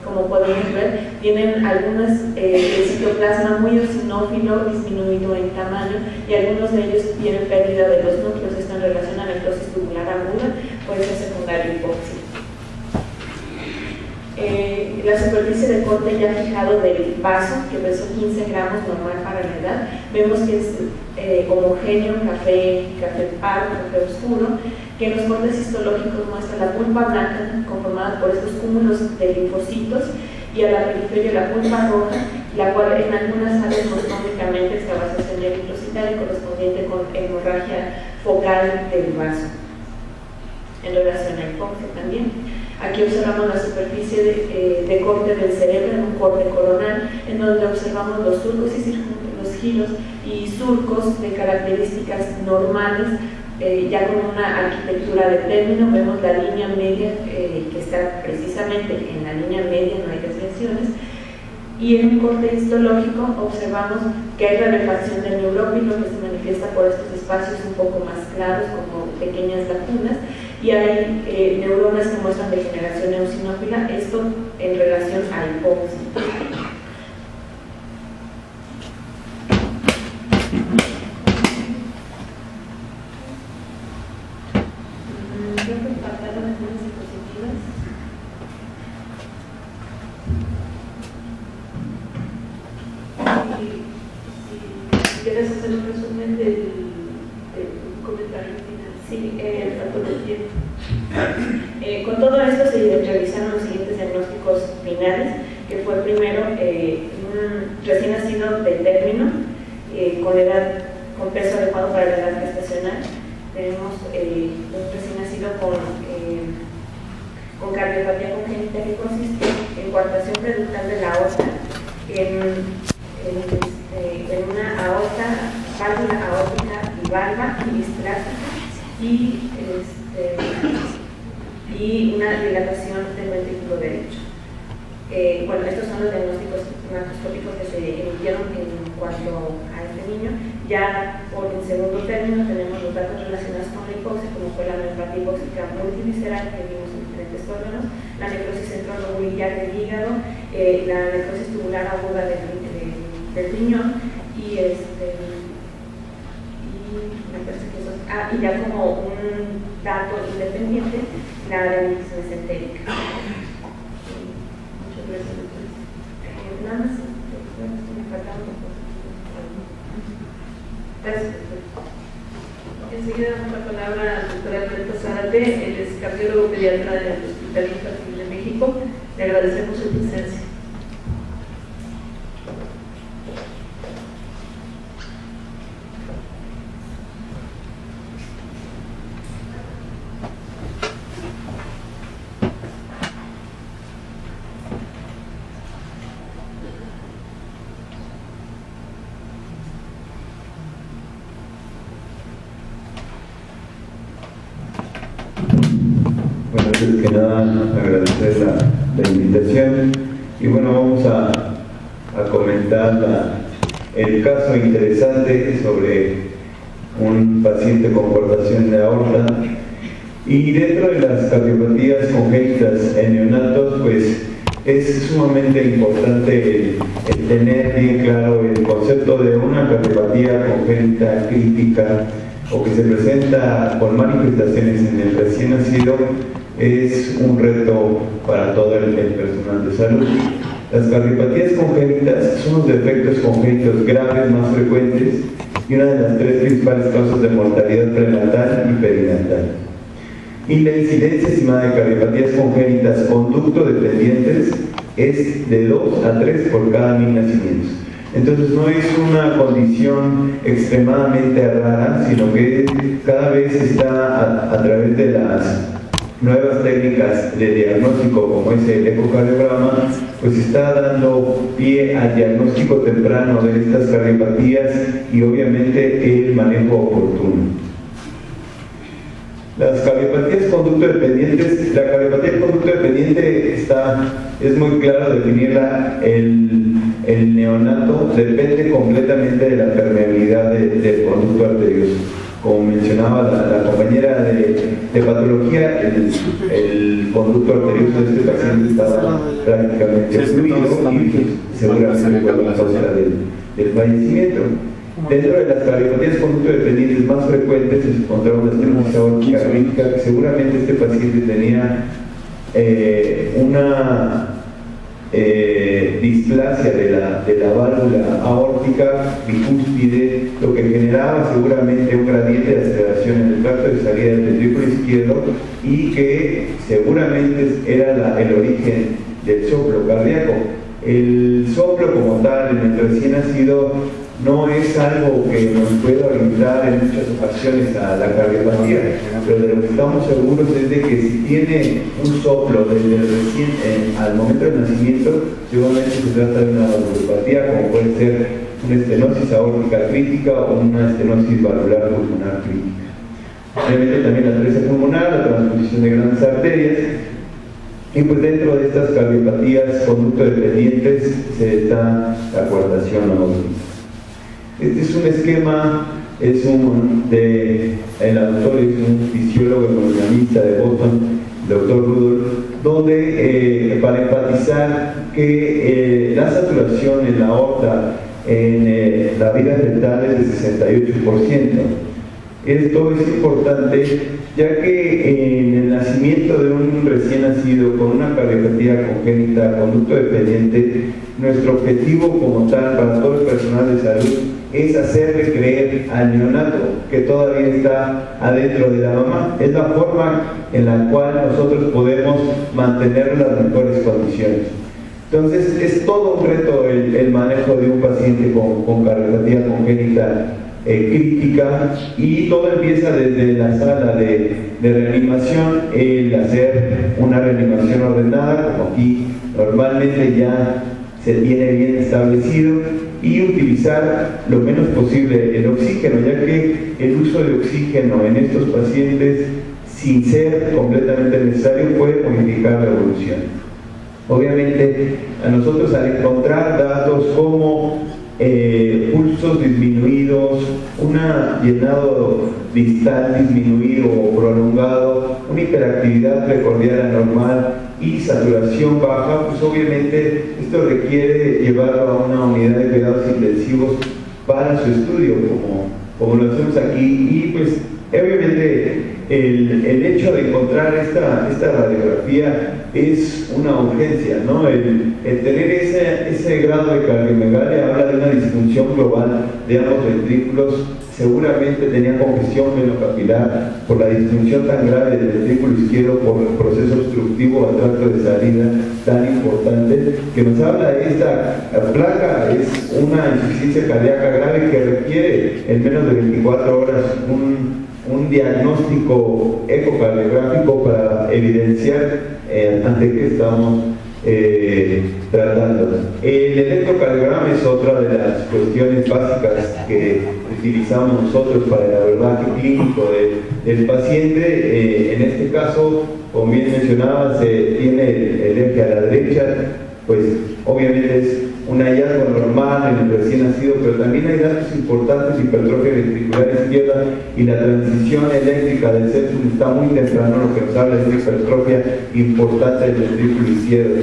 como podemos ver, tienen algunas citoplasma muy eosinófilo, disminuido en tamaño, y algunos de ellos tienen pérdida de los núcleos. Esto en relación a necrosis tubular aguda, puede ser secundario hipoxia. La superficie de corte ya fijado del vaso, que pesó 15 gramos, normal para la edad, vemos que es homogéneo, café pardo, café oscuro, que en los cortes histológicos muestra la pulpa blanca conformada por estos cúmulos de linfocitos y a la periferia la pulpa roja, la cual en algunas áreas muestra únicamente excavación eritrocitaria correspondiente con hemorragia focal del vaso en relación a hipoxia también. Aquí observamos la superficie de corte del cerebro en un corte coronal, en donde observamos los surcos y los giros y surcos de características normales, ya con una arquitectura de término. Vemos la línea media que está precisamente en la línea media, no hay desviaciones. Y en un corte histológico observamos que hay rarefacción del neurófilo, que se manifiesta por estos espacios un poco más claros, como pequeñas lagunas, y hay neuronas que muestran degeneración eosinófila, esto en relación a hipoxia. Creo que faltaron algunas diapositivas. Si quieres hacer un resumen del comentario final. Sí, con todo esto se realizaron los siguientes diagnósticos finales, que fue primero un recién nacido de término, con peso adecuado para la edad gestacional. Tenemos un recién nacido nacido con cardiopatía congénita, que consiste en coartación reductal de la aorta, en una aorta, válvula aórtica y valva diastrática y una dilatación del ventrículo derecho. Bueno, estos son los diagnósticos macroscópicos que se emitieron en cuanto a este niño. Ya en segundo término tenemos los datos relacionados con la hipoxia, como fue la neuropatía hipóxica multivisceral que vimos en diferentes órganos, la necrosis centronuclear del hígado, la necrosis tubular aguda del riñón y me parece que eso, y ya como un dato independiente, la diabetes mesentérica. Muchas gracias, doctores. Nada más, me faltaba un poco. Gracias, doctor. Enseguida damos la palabra al doctor Alberto Zárate, él es cardiólogo pediatra del Hospital Infantil de México. Le agradecemos su presencia. Antes que nada, agradecer la invitación y bueno, vamos a comentar el caso interesante sobre un paciente con coartación de aorta. Y dentro de las cardiopatías congénitas en neonatos, pues es sumamente importante el tener bien claro el concepto de una cardiopatía congénita crítica o que se presenta con manifestaciones en el recién nacido. Es un reto para todo el personal de salud. Las cardiopatías congénitas son los defectos congénitos graves más frecuentes y una de las tres principales causas de mortalidad prenatal y perinatal. Y la incidencia estimada de cardiopatías congénitas conducto dependientes es de 2 a 3 por cada 1000 nacimientos. Entonces no es una condición extremadamente rara, sino que cada vez está a través de las nuevas técnicas de diagnóstico como es el ecocardiograma, pues está dando pie al diagnóstico temprano de estas cardiopatías y obviamente el manejo oportuno. Las cardiopatías conducto dependientes, la cardiopatía conducto dependiente es muy claro definirla. El neonato depende completamente de la permeabilidad del conducto arterioso. Como mencionaba la compañera de patología, el conducto arterioso de este paciente estaba prácticamente fluido y seguramente fue la causa del fallecimiento. Dentro de las cardiopatías conducto dependientes más frecuentes se encontraba una estenosis aórtica crítica, que seguramente este paciente tenía una displasia de la válvula aórtica bicúspide, lo que generaba seguramente un gradiente de aceleración en el tracto de salida del ventrículo izquierdo y que seguramente era el origen del soplo cardíaco. El soplo como tal en el recién nacido no es algo que nos pueda orientar en muchas ocasiones a la cardiopatía, pero de lo que estamos seguros es de que si tiene un soplo desde el al momento del nacimiento, seguramente se trata de una valvulopatía, como puede ser una estenosis aórtica crítica o una estenosis valvular pulmonar crítica. Obviamente también la atresia pulmonar, la transposición de grandes arterias. Y pues dentro de estas cardiopatías conducto dependientes se da la coartación aórtica. Este es un esquema, el autor es un fisiólogo hemodinamista de Boston, el doctor Rudolph, donde para enfatizar que la saturación en la aorta en la vida fetal es de 68%. Esto es importante ya que en el nacimiento de un recién nacido con una cardiopatía congénita conducto dependiente, nuestro objetivo como tal para todo el personal de salud es hacerle creer al neonato que todavía está adentro de la mamá. Es la forma en la cual nosotros podemos mantener las mejores condiciones. Entonces es todo un reto el manejo de un paciente con cardiopatía congénita crítica, y todo empieza desde la sala de reanimación, el hacer una reanimación ordenada, como aquí normalmente ya se tiene bien establecido, y utilizar lo menos posible el oxígeno, ya que el uso de oxígeno en estos pacientes, sin ser completamente necesario, puede modificar la evolución. Obviamente, a nosotros, al encontrar datos como pulsos disminuidos, un llenado distal disminuido o prolongado, una hiperactividad precordial anormal y saturación baja, pues obviamente esto requiere llevarlo a una unidad de cuidados intensivos para su estudio, como lo hacemos aquí. Y pues obviamente el hecho de encontrar esta radiografía es una urgencia, ¿no? El tener ese grado de cardiomegalia habla de una disfunción global de ambos ventrículos. Seguramente tenía congestión venocapilar por la disfunción tan grave del ventrículo izquierdo por el proceso obstructivo al tracto de salida tan importante, que nos habla de esta placa. Es una insuficiencia cardíaca grave que requiere en menos de 24 horas un diagnóstico ecocardiográfico para evidenciar ante qué estamos tratando. El electrocardiograma es otra de las cuestiones básicas que utilizamos nosotros para el abordaje clínico del paciente. En este caso, como bien mencionaba, se tiene el eje a la derecha, pues obviamente es un hallazgo normal en el recién nacido, pero también hay datos importantes: hipertrofia ventricular izquierda y la transición eléctrica del septum está muy temprano, lo que nos habla de una hipertrofia importante del ventrículo izquierdo.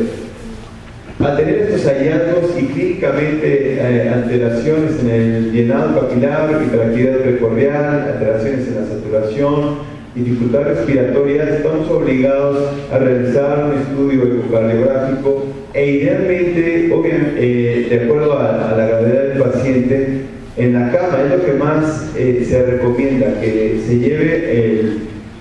Al tener estos hallazgos y clínicamente alteraciones en el llenado capilar, hiperactividad precordial, alteraciones en la saturación, dificultad respiratoria, estamos obligados a realizar un estudio ecocardiográfico e idealmente, obviamente, de acuerdo a la gravedad del paciente, en la cama es lo que más se recomienda, que se lleve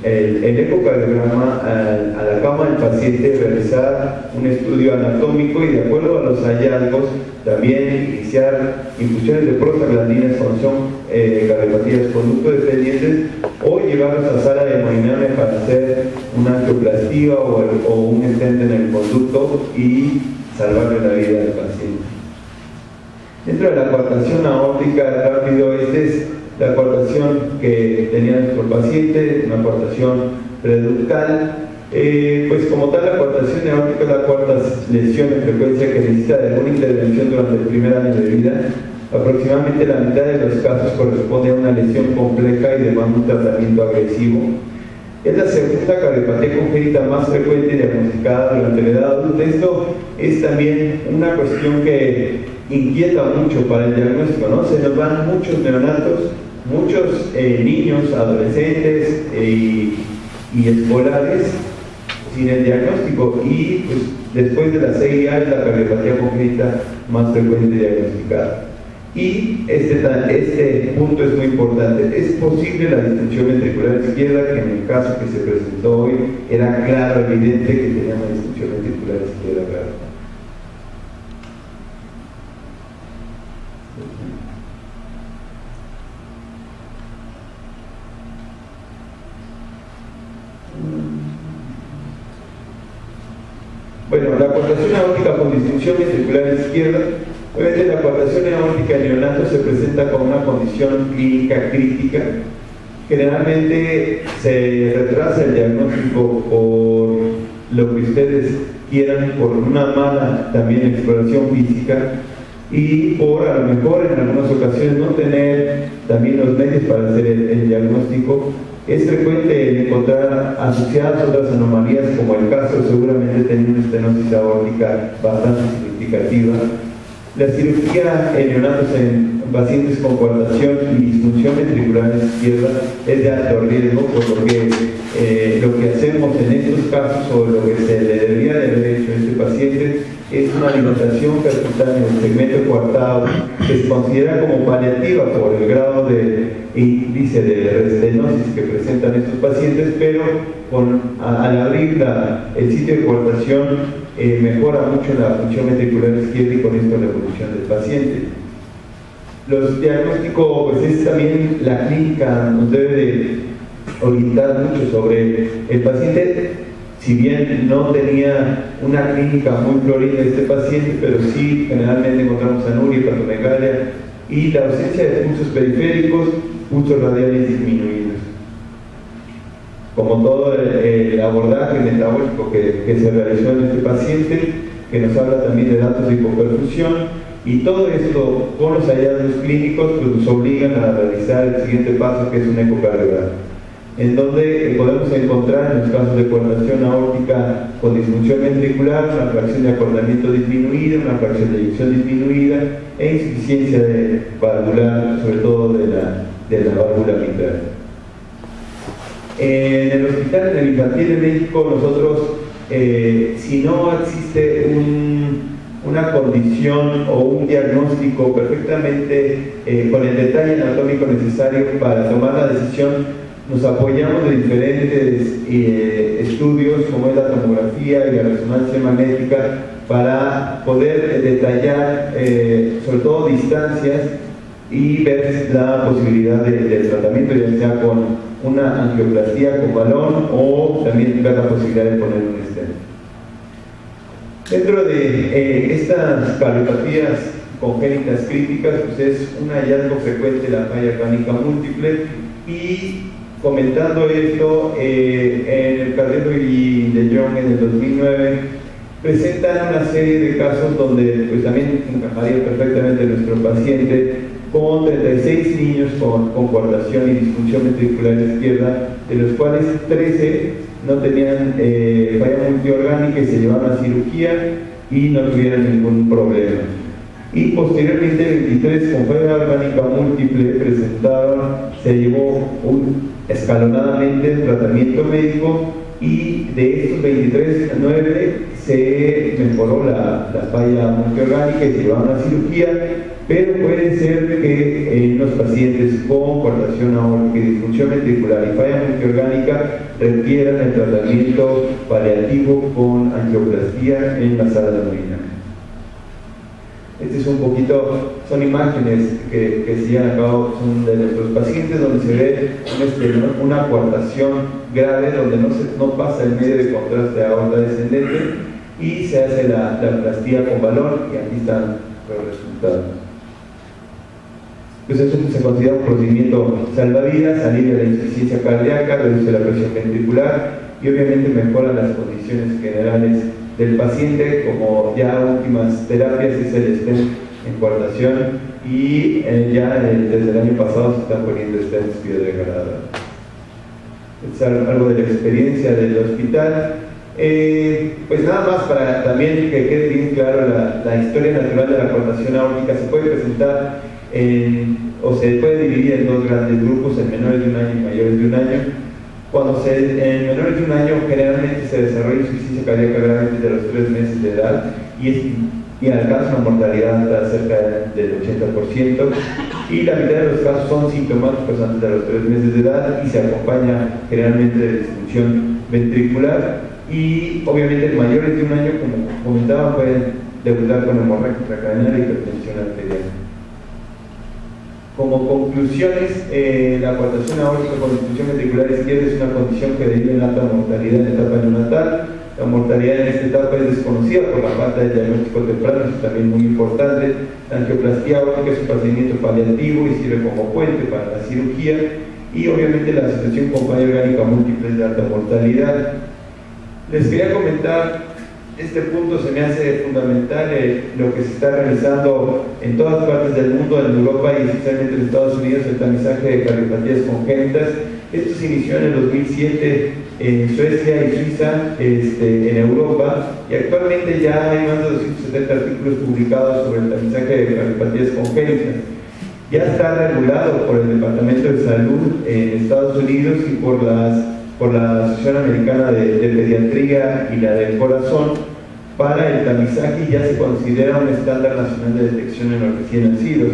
el ecocardiograma a la cama del paciente, realizar un estudio anatómico y, de acuerdo a los hallazgos, también iniciar infusiones de prostaglandinas cuando son cardiopatías conducto dependientes, o llevarlos a sala de hemodinamia para hacer una angioplastia o un stent en el conducto y salvarle la vida al paciente. Dentro de la coartación aórtica, rápido, esta es la coartación que tenía nuestro paciente, una coartación preductal. Pues como tal, la coartación aórtica es la cuarta lesión en frecuencia que necesita de alguna intervención durante el primer año de vida. Aproximadamente la mitad de los casos corresponde a una lesión compleja y demanda un tratamiento agresivo. Es la segunda cardiopatía congénita más frecuente diagnosticada durante la edad adulta. Esto es también una cuestión que inquieta mucho para el diagnóstico, ¿no? Se nos van muchos neonatos, muchos niños, adolescentes y escolares sin el diagnóstico, y pues después de la CIA es la cardiopatía congénita más frecuente diagnosticada. Y este punto es muy importante: es posible la disfunción ventricular izquierda, que en el caso que se presentó hoy era claro, evidente que tenía una disfunción ventricular izquierda grave. Bueno, la coartación aórtica con disfunción ventricular izquierda. Obviamente la coartación aórtica en neonatos se presenta como una condición clínica crítica. Generalmente se retrasa el diagnóstico por lo que ustedes quieran, por una mala también exploración física y por a lo mejor en algunas ocasiones no tener también los medios para hacer el diagnóstico. Es frecuente encontrar asociadas otras anomalías, como el caso seguramente de tener una estenosis aórtica bastante significativa. La cirugía en neonatos en pacientes con coartación y disfunción ventricular izquierda es de alto riesgo, por lo que hacemos en estos casos, o lo que se le debería de haber hecho a este paciente, es una dilatación percutánea del segmento coartado, que se considera como paliativa por el grado de índice de restenosis que presentan estos pacientes, pero al abrir el sitio de coartación mejora mucho la función ventricular izquierda y con esto la evolución del paciente. Los diagnósticos, pues es también la clínica, nos debe de orientar mucho sobre el paciente. Si bien no tenía una clínica muy florida este paciente, pero sí generalmente encontramos anuria, hepatomegalia y la ausencia de pulsos periféricos, pulsos radiales disminuidos. Como todo el abordaje metabólico que se realizó en este paciente, que nos habla también de datos de hipoperfusión, y todo esto con los hallazgos clínicos pues nos obligan a realizar el siguiente paso, que es un ecocardiograma, en donde podemos encontrar en los casos de coartación aórtica con disfunción ventricular una fracción de acordamiento disminuida, una fracción de eyección disminuida e insuficiencia valvular, sobre todo de la válvula mitral. En el hospital, en el infantil de México, nosotros, si no existe una condición o un diagnóstico perfectamente con el detalle anatómico necesario para tomar la decisión, nos apoyamos de diferentes estudios como es la tomografía y la resonancia magnética para poder detallar sobre todo distancias y ver la posibilidad del tratamiento, ya sea con una angioplastía con balón o también ver la posibilidad de poner un stent. Dentro de estas cardiopatías congénitas críticas, pues es un hallazgo frecuente la falla crónica múltiple, y comentando esto, en el Cardiólogo de Jong en el 2009 presentan una serie de casos donde pues también encajaría perfectamente nuestro paciente, con 36 niños con coartación y disfunción ventricular izquierda, de los cuales 13 no tenían falla multiorgánica y se llevaron a cirugía y no tuvieron ningún problema. Y posteriormente 23 con falla orgánica múltiple se llevó escalonadamente el tratamiento médico, y de estos 23, 9 se mejoró la falla multiorgánica y se llevaron a cirugía, pero puede ser que en los pacientes con coartación aórtica y disfunción ventricular y falla multiorgánica requieran el tratamiento paliativo con angioplastía en la sala de orina. Este es un poquito, son imágenes que se llevan a cabo, son de nuestros pacientes, donde se ve una coartación grave, donde no pasa el medio de contraste de aorta descendente, y se hace la plastía con balón, y aquí están los resultados. Pues eso se considera un procedimiento salvavidas, alivia la insuficiencia cardíaca, reduce la presión ventricular y obviamente mejora las condiciones generales del paciente, como ya últimas terapias es el stent en coartación, y ya desde el año pasado se están poniendo stents biodegradables. Es algo de la experiencia del hospital. Pues nada más para también que quede bien claro la historia natural de la coartación aórtica. Se puede presentar o se puede dividir en dos grandes grupos, en menores de un año y mayores de un año. En menores de un año generalmente se desarrolla insuficiencia cardíaca grave desde los 3 meses de edad y alcanza una mortalidad cerca del 80%, y la mitad de los casos son sintomáticos antes de los 3 meses de edad y se acompaña generalmente de disfunción ventricular, y obviamente en mayores de un año, como comentaba, pueden debutar con hemorragia intracraneal y hipertensión arterial. Como conclusiones, la coartación aórtica con disfunción ventricular izquierda es una condición que deriva en alta mortalidad en la etapa neonatal. La mortalidad en esta etapa es desconocida por la falta de diagnóstico temprano, eso es también muy importante. La angioplastía aórtica es un procedimiento paliativo y sirve como puente para la cirugía, y obviamente la asociación con falla orgánica múltiple es de alta mortalidad. Les quería comentar, este punto se me hace fundamental, lo que se está realizando en todas partes del mundo, en Europa y especialmente en Estados Unidos, el tamizaje de cardiopatías congénitas. Esto se inició en el 2007 en Suecia y Suiza, en Europa, y actualmente ya hay más de 270 artículos publicados sobre el tamizaje de cardiopatías congénitas. Ya está regulado por el Departamento de Salud en Estados Unidos y por la Asociación Americana de Pediatría y la del Corazón para el tamizaje, y ya se considera un estándar nacional de detección en los recién nacidos.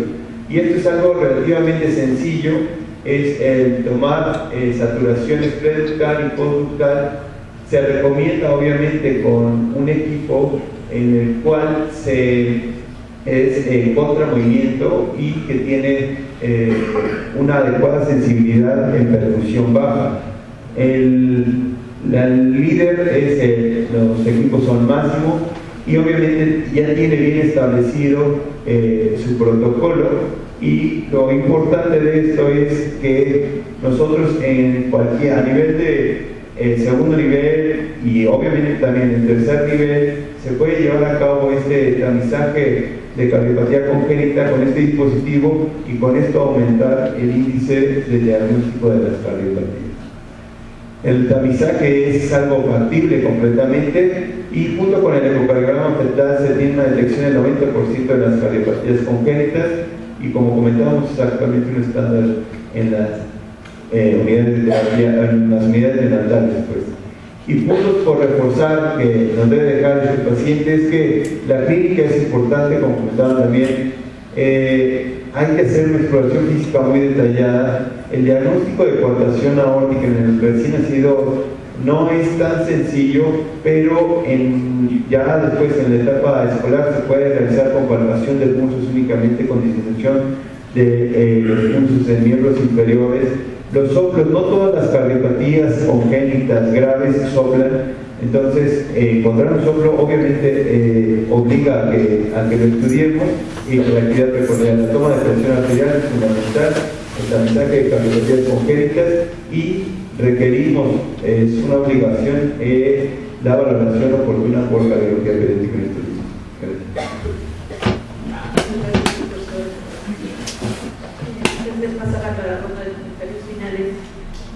Y esto es algo relativamente sencillo, es el tomar saturaciones preductal y postductal. Se recomienda obviamente con un equipo en el cual se es contramovimiento y que tiene una adecuada sensibilidad en percusión baja. El líder es los equipos son Máximo y obviamente ya tiene bien establecido su protocolo, y lo importante de esto es que nosotros a nivel de segundo nivel y obviamente también en tercer nivel se puede llevar a cabo este tamizaje de cardiopatía congénita con este dispositivo y con esto aumentar el índice de diagnóstico de las cardiopatías. El tamizaje es algo factible completamente y junto con el ecocardiograma fetal se tiene una detección del 90% de las cardiopatías congénitas y como comentábamos es actualmente un estándar en las unidades de terapia, en las unidades neonatales pues. Y puntos por reforzar que nos debe dejar este paciente es que la clínica es importante, como comentaban también, hay que hacer una exploración física muy detallada. El diagnóstico de coartación aórtica en el recién nacido no es tan sencillo, pero ya después en la etapa escolar se puede realizar con palpación de pulsos únicamente con disminución de los pulsos en miembros inferiores. Los soplos, no todas las cardiopatías congénitas graves soplan, entonces encontrar un soplo obviamente obliga a que lo estudiemos y que la actividad precordial, la toma de presión arterial es fundamental, el tamizaje de cardiopatías congénitas y requerimos, es una obligación, la valoración oportuna por cardiología pediátrica en estos días. Antes de pasar a la ronda de comentarios finales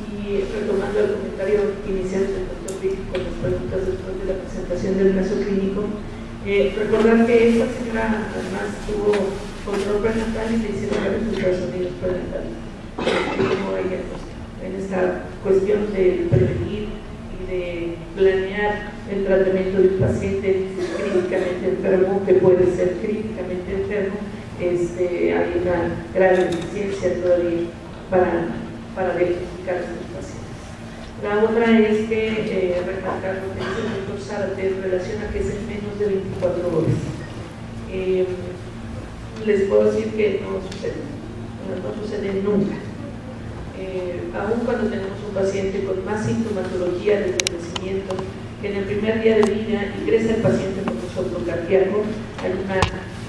y retomando el comentario inicial del doctor Vic con las preguntas después de la presentación del caso clínico, recordar que esta señora además tuvo control prenatal y le hicieron varios ultrasonidos prenatales. Como ella, pues, en esta cuestión de prevenir y de planear el tratamiento de un paciente críticamente enfermo, que puede ser críticamente enfermo, hay una gran deficiencia todavía para diagnosticar a estos pacientes. La otra es que recalcar lo que dice el doctor Zárate en relación a que es en menos de 24 horas. Les puedo decir que no sucede nunca. Aún cuando tenemos un paciente con más sintomatología de crecimiento, que en el primer día de vida ingresa el paciente con un soplo cardíaco, hay una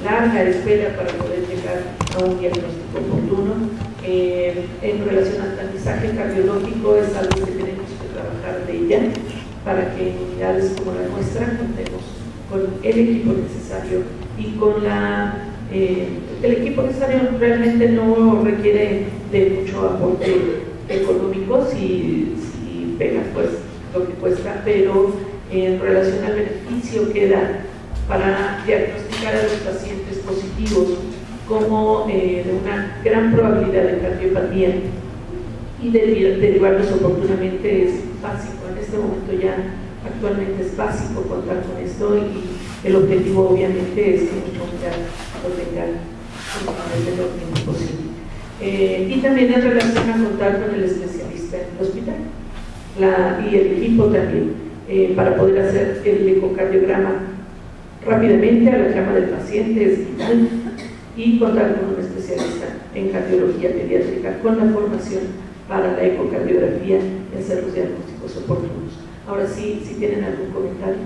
larga espera para poder llegar a un diagnóstico oportuno. En relación al tamizaje cardiológico es algo que tenemos que trabajar de ella para que en unidades como la nuestra contemos con el equipo necesario y con el equipo necesario realmente no requiere de mucho aporte económico si pegas pues lo que cuesta, pero en relación al beneficio que da para diagnosticar a los pacientes positivos como de una gran probabilidad de cardiopatía y derivarlos oportunamente es básico. En este momento ya actualmente es básico contar con esto y el objetivo obviamente es que mucha unidad lo tenga el menor tiempo posible. Y también en relación a contar con el especialista en el hospital y el equipo también para poder hacer el ecocardiograma rápidamente a la cama del paciente es vital, y contar con un especialista en cardiología pediátrica con la formación para la ecocardiografía y hacer los diagnósticos oportunos. Ahora sí, si tienen algún comentario.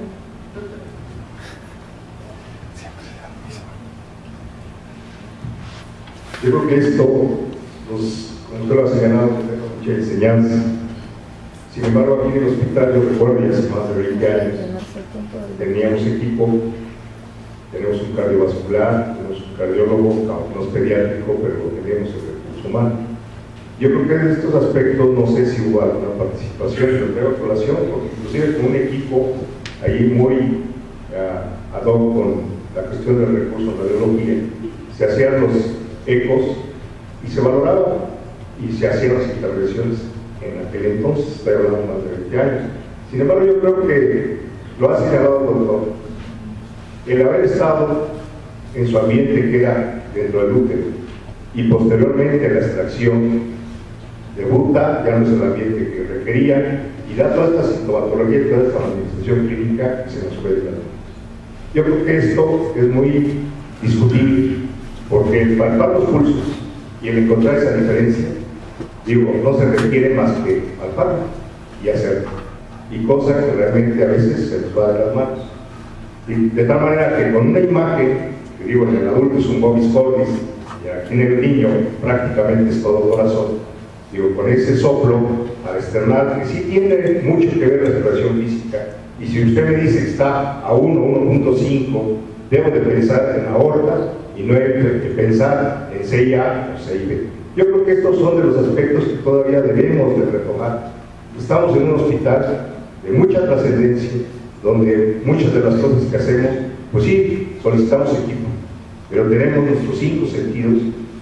Yo creo que esto, como usted lo ha señalado, nos deja mucha enseñanza. Sin embargo, aquí en el hospital, yo recuerdo ya hace más de 20 años, teníamos equipo, tenemos un cardiovascular, tenemos un cardiólogo, no es pediátrico, pero tenemos el recurso humano. Yo creo que en estos aspectos no sé si hubo alguna participación en la colación, porque inclusive con un equipo ahí muy ad hoc con la cuestión del recurso de radiología, se hacían los ecos y se valoraba y se hacían las intervenciones en aquel entonces, estoy hablando más de 20 años. Sin embargo, yo creo que lo ha señalado el doctor, el haber estado en su ambiente que era dentro del útero y posteriormente la extracción debuta, ya no es el ambiente que requería y da toda esta sintomatología y toda esta manifestación clínica que se nos puede dar. Yo creo que esto es muy discutible, porque el palpar los pulsos y el encontrar esa diferencia, digo, no se requiere más que palparlo y hacerlo, y cosa que realmente a veces se nos va de las manos. Y de tal manera que con una imagen, que digo, en el adulto es un Bobis Cordis, y aquí en el niño prácticamente es todo corazón, digo, con ese soplo al externar, que sí tiene mucho que ver la respiración física, y si usted me dice que está a 1, 1.5, debo de pensar en la aorta y no de pensar en CIA o CIB. Yo creo que estos son de los aspectos que todavía debemos de retomar. Estamos en un hospital de mucha trascendencia, donde muchas de las cosas que hacemos, pues sí, solicitamos equipo, pero tenemos nuestros 5 sentidos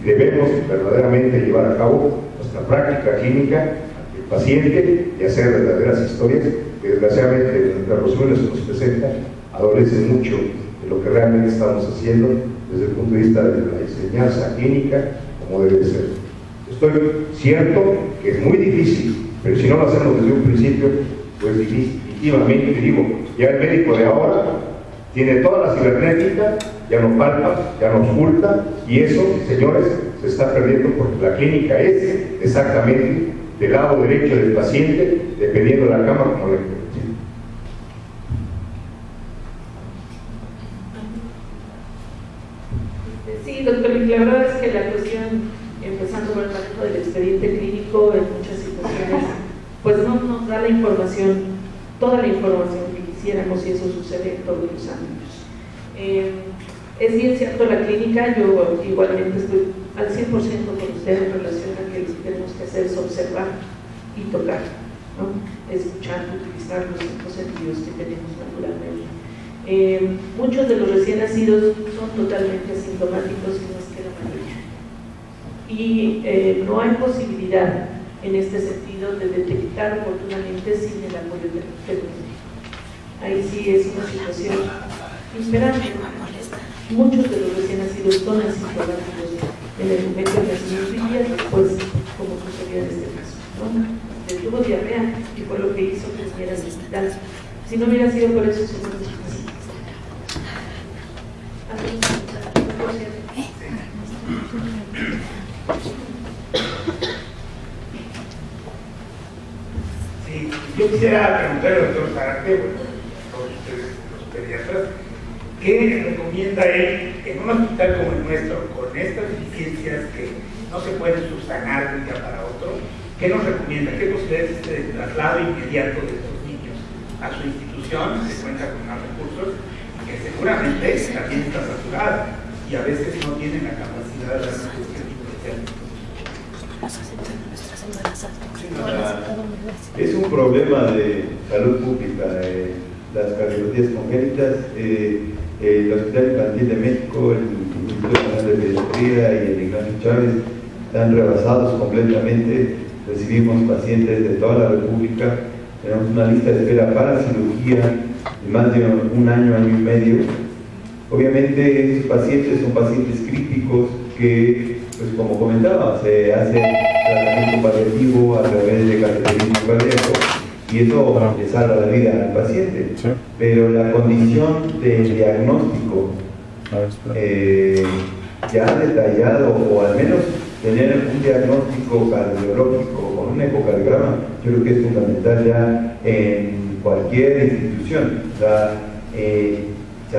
y debemos verdaderamente llevar a cabo nuestra práctica clínica ante el paciente y hacer verdaderas historias que desgraciadamente los resúmenes que nos presentan adolecen mucho de lo que realmente estamos haciendo desde el punto de vista de la enseñanza clínica como debe ser. Estoy cierto que es muy difícil, pero si no lo hacemos desde un principio, pues definitivamente digo, ya el médico de ahora tiene toda la cibernética, ya no palpa, ya no oculta, y eso, señores, se está perdiendo porque la clínica es exactamente del lado derecho del paciente, dependiendo de la cama como le encuentre. Sí, doctor, la verdad es que la cuestión, empezando por el manejo del expediente clínico, en muchas situaciones, pues no nos da la información, toda la información que quisiéramos, y eso sucede en todos los ámbitos. Es bien cierto, la clínica, yo igualmente estoy al 100% con usted en relación a que lo que tenemos que hacer es observar y tocar, ¿no? Escuchar, utilizar los 5 sentidos que tenemos naturalmente. Muchos de los recién nacidos son totalmente asintomáticos, y no es que la mayoría. Y no hay posibilidad en este sentido de detectar oportunamente sin el apoyo del médico. Ahí sí es una situación imperante. Muchos de los recién nacidos son asintomáticos en el momento del nacimiento y días después, como sucedió en este caso, ¿no? Le tuvo diarrea y fue lo que hizo que viniera al hospital. Si no hubiera sido por eso, se hubiera sido. Sí, yo quisiera preguntarle al doctor Zárate, bueno, a todos ustedes, los pediatras, ¿qué recomienda él en un hospital como el nuestro, con estas deficiencias que no se pueden subsanar de un día para otro? ¿Qué nos recomienda? ¿Qué posibilidades de traslado inmediato de estos niños a su institución? Se cuenta con más recursos y que seguramente también está saturada y a veces no tienen la capacidad de dar este tipo de servicios. Es un problema de salud pública. Las cardiopatías congénitas, el Hospital Infantil de México, el Instituto Nacional de Pediatría y el Ignacio Chávez están rebasados completamente. Recibimos pacientes de toda la República, tenemos una lista de espera para cirugía de más de un año, año y medio. Obviamente esos pacientes son pacientes críticos que, pues como comentaba, se hace tratamiento paliativo a través de cateterismo cardíaco y eso le salva la vida al paciente. Sí. Pero la condición del diagnóstico ya detallado, o al menos tener un diagnóstico cardiológico con un ecocardiograma, yo creo que es fundamental ya en cualquier institución. O sea,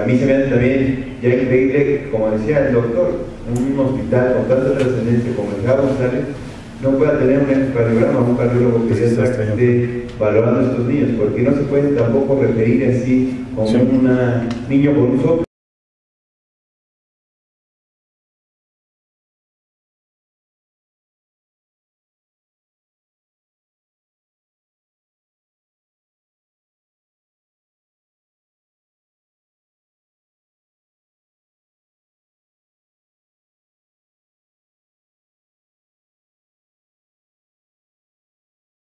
a mí se me hace también ya increíble, como decía el doctor, un hospital con tanta trascendencia como el G. González no pueda tener un ecocardiograma, un cardiólogo pediatra que esté valorando a estos niños, porque no se pueden tampoco referir así como un niño con un soplo.